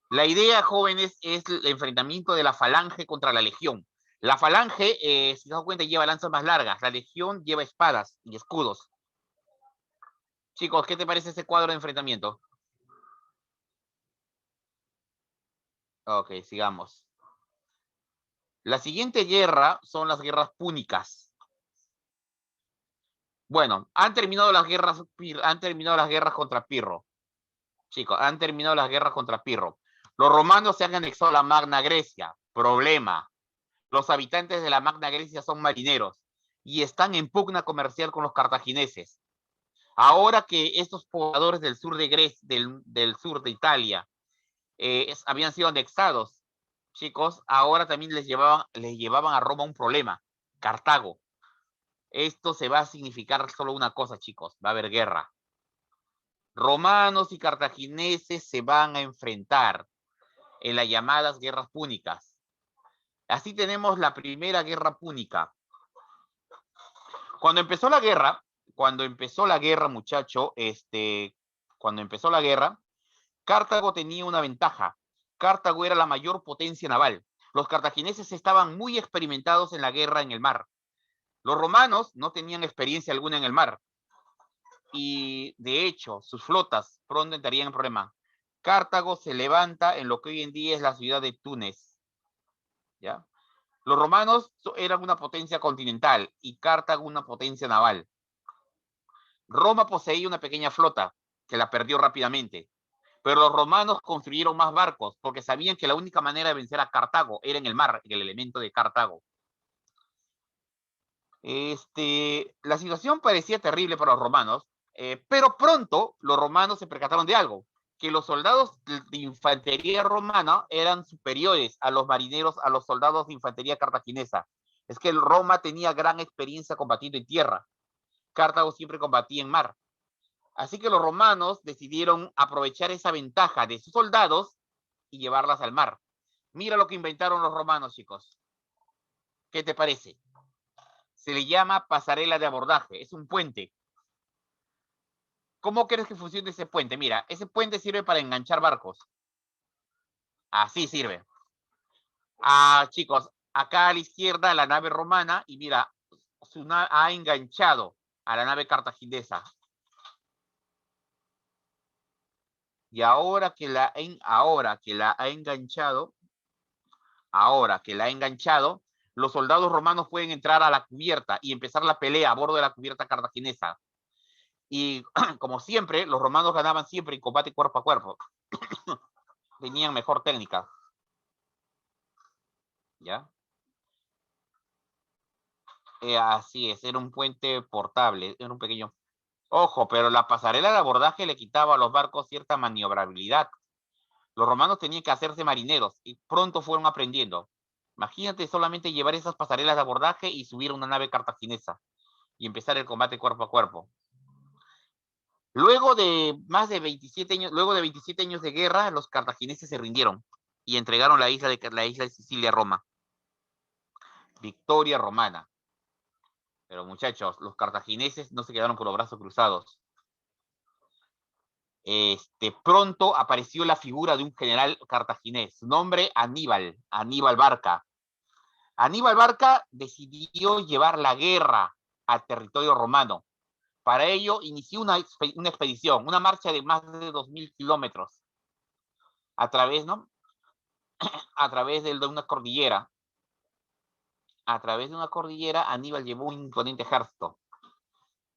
La idea, jóvenes, es el enfrentamiento de la falange contra la legión. La falange, si se dan cuenta, lleva lanzas más largas. La legión lleva espadas y escudos. Chicos, ¿qué te parece ese cuadro de enfrentamiento? Ok, sigamos. La siguiente guerra son las guerras púnicas. Bueno, han terminado las guerras contra Pirro. Chicos, han terminado las guerras contra Pirro. Los romanos se han anexado a la Magna Grecia. Problema. Los habitantes de la Magna Grecia son marineros y están en pugna comercial con los cartagineses. Ahora que estos pobladores del sur de Grecia, del sur de Italia, habían sido anexados, chicos, ahora también les llevaban a Roma un problema, Cartago. Esto se va a significar solo una cosa, chicos, va a haber guerra. Romanos y cartagineses se van a enfrentar en las llamadas guerras púnicas. Así tenemos la primera guerra púnica. Cuando empezó la guerra, muchacho, cuando empezó la guerra, Cartago tenía una ventaja. Cartago era la mayor potencia naval. Los cartagineses estaban muy experimentados en la guerra en el mar. Los romanos no tenían experiencia alguna en el mar. Y, de hecho, sus flotas pronto entrarían en problema. Cartago se levanta en lo que hoy en día es la ciudad de Túnez. ¿Ya? Los romanos eran una potencia continental y Cartago una potencia naval. Roma poseía una pequeña flota que la perdió rápidamente. Pero los romanos construyeron más barcos porque sabían que la única manera de vencer a Cartago era en el mar, en el elemento de Cartago. La situación parecía terrible para los romanos, pero pronto los romanos se percataron de algo, que los soldados de infantería romana eran superiores a los marineros, a los soldados de infantería cartaginesa. Es que Roma tenía gran experiencia combatiendo en tierra. Cartago siempre combatía en mar. Así que los romanos decidieron aprovechar esa ventaja de sus soldados y llevarlas al mar. Mira lo que inventaron los romanos, chicos. ¿Qué te parece? Se le llama pasarela de abordaje. Es un puente. ¿Cómo crees que funciona ese puente? Mira, ese puente sirve para enganchar barcos. Así sirve. Chicos, acá a la izquierda la nave romana y mira, ha enganchado a la nave cartaginesa. Y ahora que la ha enganchado, los soldados romanos pueden entrar a la cubierta y empezar la pelea a bordo de la cubierta cartaginesa. Y como siempre, los romanos ganaban siempre en combate cuerpo a cuerpo. Tenían mejor técnica. ¿Ya? Así es, era un puente portable, era un pequeño... Ojo, pero la pasarela de abordaje le quitaba a los barcos cierta maniobrabilidad. Los romanos tenían que hacerse marineros y pronto fueron aprendiendo. Imagínate solamente llevar esas pasarelas de abordaje y subir a una nave cartaginesa y empezar el combate cuerpo a cuerpo. Luego de 27 años de guerra, los cartagineses se rindieron y entregaron la isla de Sicilia a Roma. Victoria romana. Pero muchachos, los cartagineses no se quedaron con los brazos cruzados. Pronto apareció la figura de un general cartaginés, su nombre Aníbal Barca. Aníbal Barca decidió llevar la guerra al territorio romano. Para ello inició una expedición, una marcha de más de 2.000 kilómetros a través de una cordillera a través de una cordillera, Aníbal llevó un imponente ejército.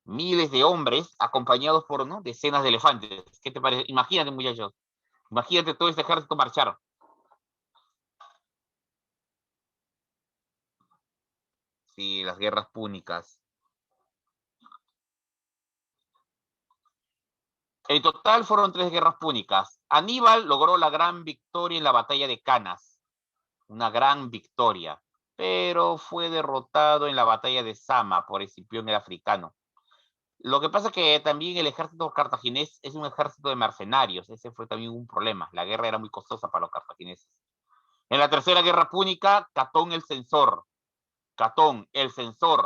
Miles de hombres acompañados por, ¿no?, decenas de elefantes. ¿Qué te parece? Imagínate, muchachos. Imagínate todo este ejército marchar. Sí, las guerras púnicas. En total fueron 3 guerras púnicas. Aníbal logró la gran victoria en la batalla de Canas. Una gran victoria. Pero fue derrotado en la batalla de Sama por Escipión el Africano. Lo que pasa es que también el ejército cartaginés es un ejército de mercenarios. Ese fue también un problema. La guerra era muy costosa para los cartagineses. En la tercera guerra púnica, Catón el censor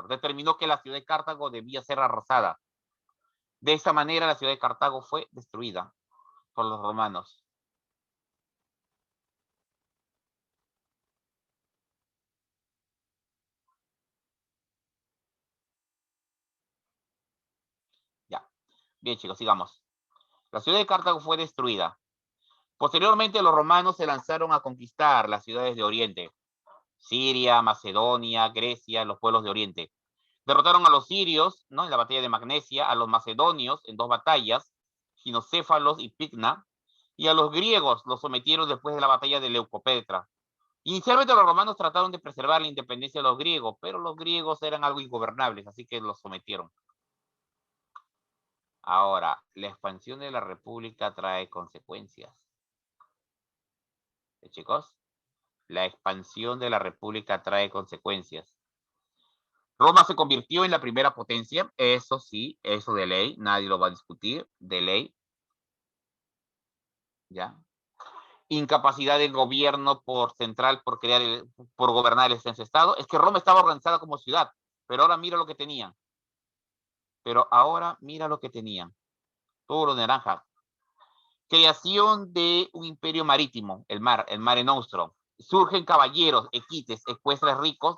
determinó que la ciudad de Cartago debía ser arrasada. De esta manera, la ciudad de Cartago fue destruida por los romanos. Ya. Bien, chicos, sigamos. La ciudad de Cartago fue destruida. Posteriormente, los romanos se lanzaron a conquistar las ciudades de Oriente. Siria, Macedonia, Grecia, los pueblos de Oriente. Derrotaron a los sirios, ¿no?, en la batalla de Magnesia, a los macedonios en 2 batallas, Ginocéfalos y Picna, y a los griegos los sometieron después de la batalla de Leucopetra. Inicialmente los romanos trataron de preservar la independencia de los griegos, pero los griegos eran algo ingobernables, así que los sometieron. Ahora, la expansión de la república trae consecuencias. Chicos, la expansión de la república trae consecuencias. Roma se convirtió en la primera potencia, eso sí, eso de ley, nadie lo va a discutir, de ley. ¿Ya? Incapacidad del gobierno central por gobernar el extenso estado. Es que Roma estaba organizada como ciudad, pero ahora mira lo que tenían. Todo lo naranja. Creación de un imperio marítimo, el Mare Nostrum. Surgen caballeros, equites, ecuestres ricos,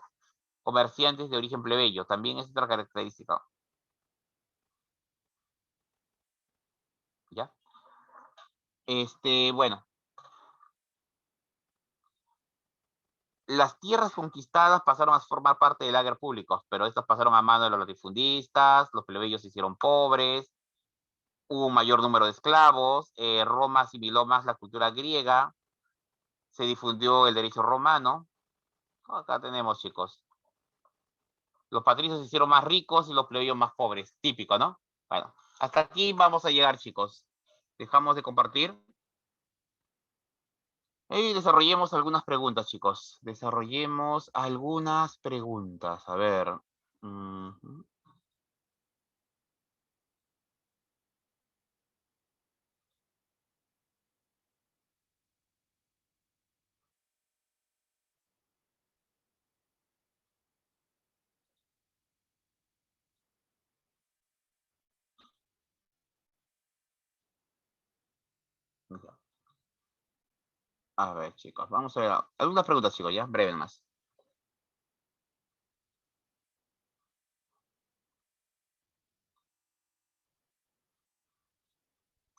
comerciantes de origen plebeyo. También es otra característica. ¿Ya? Bueno. Las tierras conquistadas pasaron a formar parte del ager público, pero estas pasaron a manos de los latifundistas, los plebeyos se hicieron pobres, hubo un mayor número de esclavos, Roma asimiló más la cultura griega, se difundió el derecho romano. Acá tenemos, chicos. Los patricios se hicieron más ricos y los plebeyos más pobres. Típico, ¿no? Bueno, hasta aquí vamos a llegar, chicos. Dejamos de compartir. Y desarrollemos algunas preguntas, chicos. Desarrollemos algunas preguntas. A ver. A ver, chicos, vamos a ver. Algunas preguntas, chicos, ya, breve más.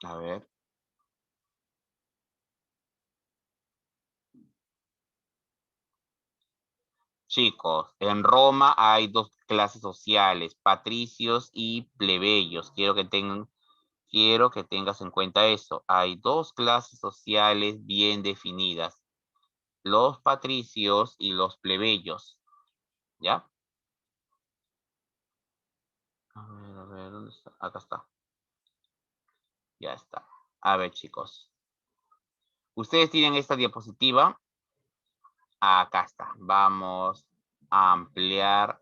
A ver. Chicos, en Roma hay 2 clases sociales, patricios y plebeyos. Quiero que tengas en cuenta eso. Hay 2 clases sociales bien definidas. Los patricios y los plebeyos. ¿Ya? A ver, ¿dónde está? Acá está. Ya está. A ver, chicos. Ustedes tienen esta diapositiva. Acá está. Vamos a ampliar.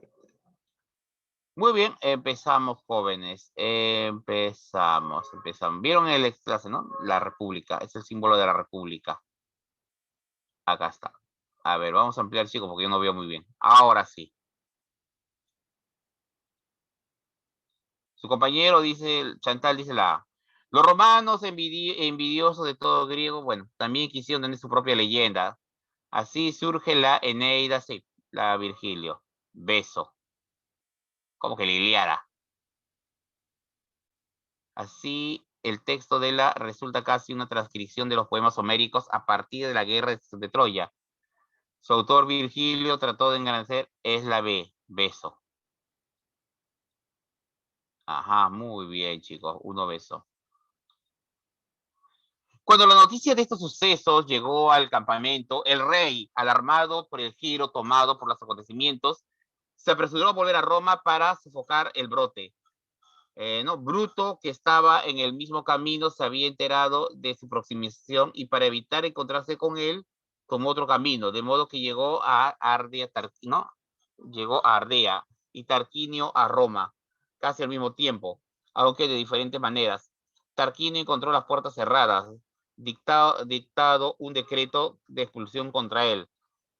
Muy bien, empezamos, jóvenes. Empezamos. ¿Vieron el clase, no? La república. Es el símbolo de la república. Acá está. A ver, vamos a ampliar, chicos, porque yo no veo muy bien. Ahora sí. Su compañero dice, Chantal dice la A. Los romanos, envidiosos de todo griego, bueno, también quisieron tener su propia leyenda. Así surge la Eneida, sí, la Virgilio. Beso. Como que la Iliada. Así, el texto de la resulta casi una transcripción de los poemas homéricos a partir de la guerra de Troya. Su autor Virgilio trató de engrandecer, es la B, beso. Ajá, muy bien, chicos, uno beso. Cuando la noticia de estos sucesos llegó al campamento, el rey, alarmado por el giro tomado por los acontecimientos, se apresuró a volver a Roma para sofocar el brote. ¿No? Bruto, que estaba en el mismo camino, se había enterado de su aproximación y para evitar encontrarse con él, tomó otro camino, de modo que llegó a Ardea, ¿no? Llegó a Ardea y Tarquinio a Roma, casi al mismo tiempo, aunque de diferentes maneras. Tarquinio encontró las puertas cerradas, dictado un decreto de expulsión contra él.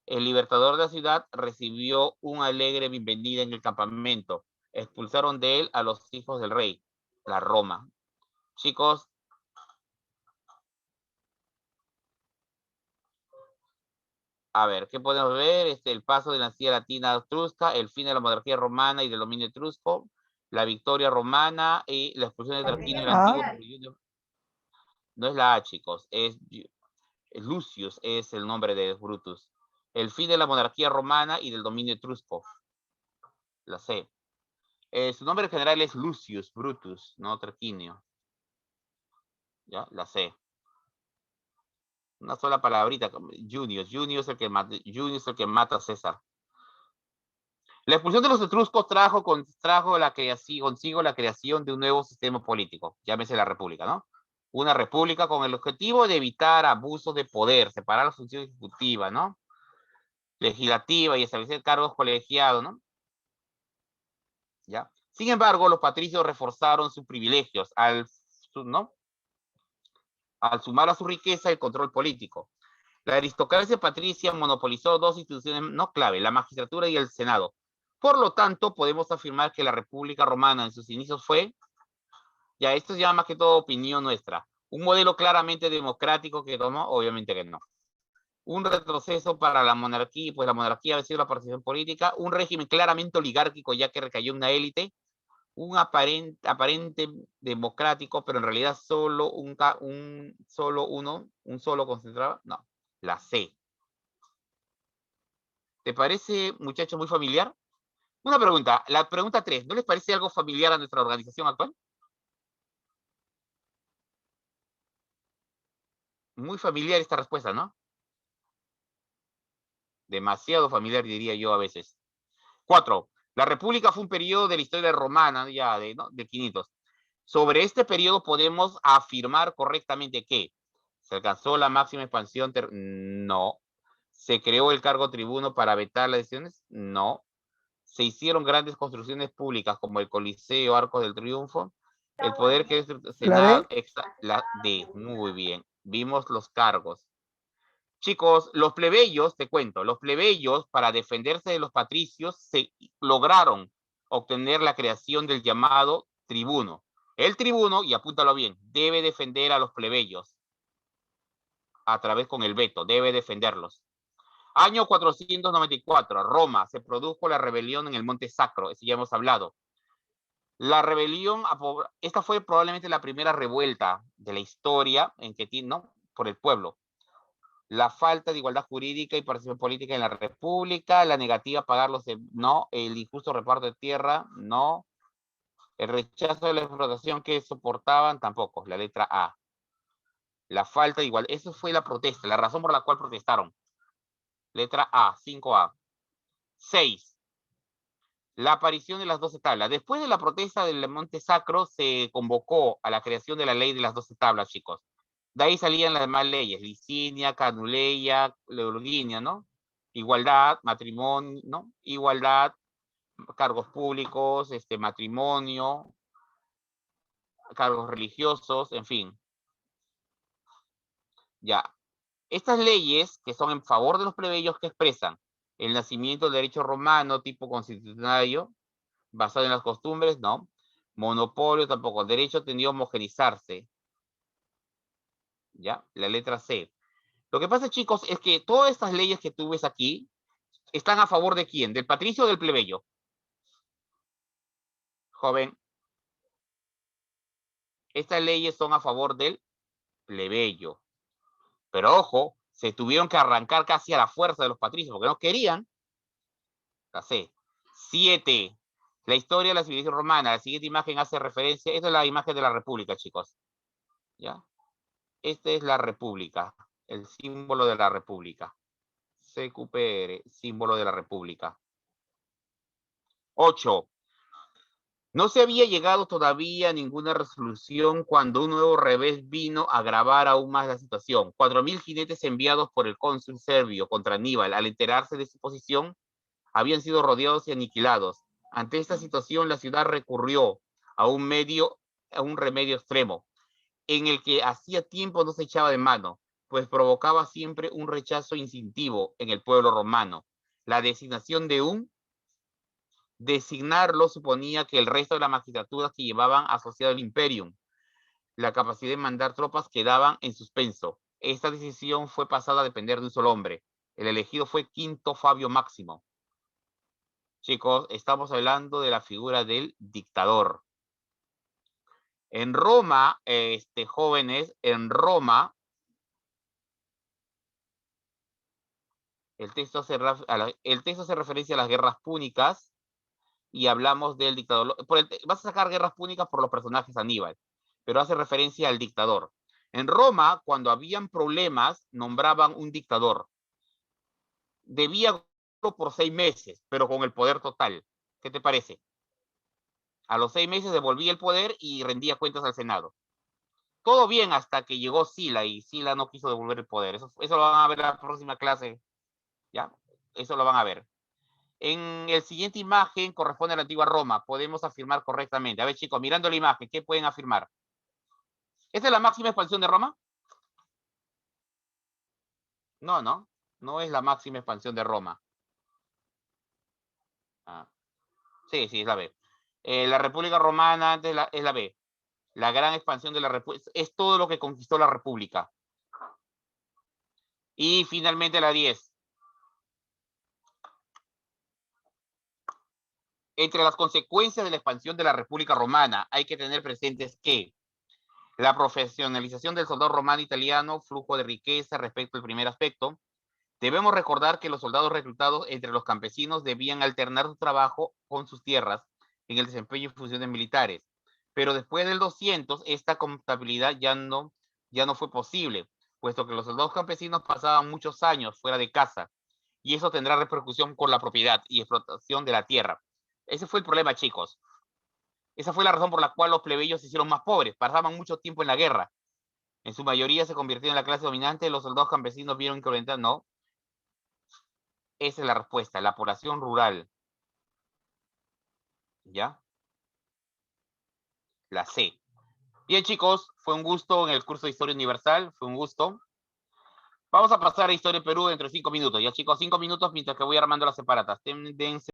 El libertador de la ciudad recibió una alegre bienvenida en el campamento. Expulsaron de él a los hijos del rey, la Roma. Chicos, a ver, ¿qué podemos ver? El paso de la dinastía latina etrusca, el fin de la monarquía romana y del dominio etrusco, la victoria romana y la expulsión de Tarquinio el antiguo. No es la A, chicos, es Lucius, es el nombre de Brutus. El fin de la monarquía romana y del dominio etrusco. La C. Su nombre general es Lucius Brutus, no Tarquinio. ¿Ya? La C. Una sola palabrita. Junius es el que mata a César. La expulsión de los etruscos trajo consigo la creación de un nuevo sistema político, llámese la república, ¿no? Una república con el objetivo de evitar abusos de poder, separar la función ejecutiva, ¿no? Legislativa y establecer cargos colegiados, ¿no? ¿Ya? Sin embargo, los patricios reforzaron sus privilegios ¿no? Al sumar a su riqueza el control político. La aristocracia patricia monopolizó dos instituciones no clave, la magistratura y el Senado. Por lo tanto, podemos afirmar que la República Romana en sus inicios fue, ya esto es ya más que todo opinión nuestra, un modelo claramente democrático que tomó, obviamente que no. Un retroceso para la monarquía, pues la monarquía ha sido la participación política, un régimen claramente oligárquico ya que recayó en una élite, un aparente democrático, pero en realidad solo un solo concentrado, no, la C. ¿Te parece, muchacho, muy familiar? Una pregunta, la pregunta 3, ¿no les parece algo familiar a nuestra organización actual? Muy familiar esta respuesta, ¿no? Demasiado familiar, diría yo a veces. 4. La República fue un periodo de la historia romana, ya de 500. Sobre este periodo podemos afirmar correctamente que se alcanzó la máxima expansión. No. ¿Se creó el cargo tribuno para vetar las decisiones? No. ¿Se hicieron grandes construcciones públicas como el Coliseo, Arcos del Triunfo? El poder que es el Senado, la D, muy bien. Vimos los cargos. Chicos, los plebeyos, te cuento, los plebeyos para defenderse de los patricios se lograron obtener la creación del llamado tribuno. El tribuno, y apúntalo bien, debe defender a los plebeyos a través con el veto, debe defenderlos. Año 494, Roma, se produjo la rebelión en el Monte Sacro, eso ya hemos hablado. La rebelión, esta fue probablemente la primera revuelta de la historia en que, ¿no? Por el pueblo. La falta de igualdad jurídica y participación política en la República, la negativa a pagar no, el injusto reparto de tierra, no, el rechazo de la explotación que soportaban, tampoco, la letra A. La falta de igualdad, eso fue la protesta, la razón por la cual protestaron. Letra A, 5A. 6. La aparición de las 12 tablas. Después de la protesta del Monte Sacro, se convocó a la creación de la ley de las 12 tablas, chicos. De ahí salían las demás leyes, Licinia, Canuleia, Leurginia, ¿no? Igualdad, matrimonio, ¿no? Igualdad, cargos públicos, matrimonio, cargos religiosos, en fin. Ya. Estas leyes, que son en favor de los plebeyos, que expresan el nacimiento del derecho romano tipo constitucionario, basado en las costumbres, no. Monopolio, tampoco. Derecho tendió a homogenizarse. ¿Ya? La letra C. Lo que pasa, chicos, es que todas estas leyes que tú ves aquí están a favor de quién, del patricio o del plebeyo. Joven. Estas leyes son a favor del plebeyo. Pero ojo, Se tuvieron que arrancar casi a la fuerza de los patricios porque no querían. La C. 7. La historia de la civilización romana. La siguiente imagen hace referencia. Esta es la imagen de la República, chicos. ¿Ya? Esta es la República. El símbolo de la República. CQPR, símbolo de la República. 8. No se había llegado todavía a ninguna resolución cuando un nuevo revés vino a agravar aún más la situación. 4.000 jinetes enviados por el cónsul serbio contra Aníbal, al enterarse de su posición, habían sido rodeados y aniquilados. Ante esta situación, la ciudad recurrió a un remedio extremo, en el que hacía tiempo no se echaba de mano, pues provocaba siempre un rechazo instintivo en el pueblo romano. La designación de un Designarlo suponía que el resto de la magistratura que llevaban asociado al imperium, la capacidad de mandar tropas quedaban en suspenso. Esta decisión fue pasada a depender de un solo hombre. El elegido fue Quinto Fabio Máximo. Chicos, estamos hablando de la figura del dictador. En Roma, jóvenes, en Roma, el texto hace referencia a las guerras púnicas, y hablamos del dictador. Vas a sacar guerras púnicas por los personajes Aníbal, pero hace referencia al dictador. En Roma, cuando habían problemas, nombraban un dictador. Debía por 6 meses, pero con el poder total. ¿Qué te parece? A los 6 meses devolvía el poder y rendía cuentas al Senado. Todo bien hasta que llegó Sila y Sila no quiso devolver el poder. Eso lo van a ver en la próxima clase. ¿Ya? Eso lo van a ver. En la siguiente imagen corresponde a la antigua Roma. Podemos afirmar correctamente. A ver, chicos, mirando la imagen, ¿qué pueden afirmar? ¿Esta es la máxima expansión de Roma? No, no. No es la máxima expansión de Roma. Sí, es la B. La República Romana es la B. La gran expansión de la República. Es todo lo que conquistó la República. Y finalmente la 10. Entre las consecuencias de la expansión de la República Romana, hay que tener presentes que la profesionalización del soldado romano italiano, flujo de riqueza respecto al primer aspecto. Debemos recordar que los soldados reclutados entre los campesinos debían alternar su trabajo con sus tierras en el desempeño de funciones militares. Pero después del 200, esta compatibilidad ya no fue posible, puesto que los soldados campesinos pasaban muchos años fuera de casa, y eso tendrá repercusión con la propiedad y explotación de la tierra. Ese fue el problema, chicos. Esa fue la razón por la cual los plebeyos se hicieron más pobres, pasaban mucho tiempo en la guerra. En su mayoría se convirtieron en la clase dominante, los soldados campesinos vieron que orientar, no. Esa es la respuesta, la población rural. ¿Ya? La C. Bien, chicos, fue un gusto en el curso de Historia Universal, fue un gusto. Vamos a pasar a Historia de Perú dentro de 5 minutos, ya chicos, 5 minutos mientras que voy armando las separatas. Dense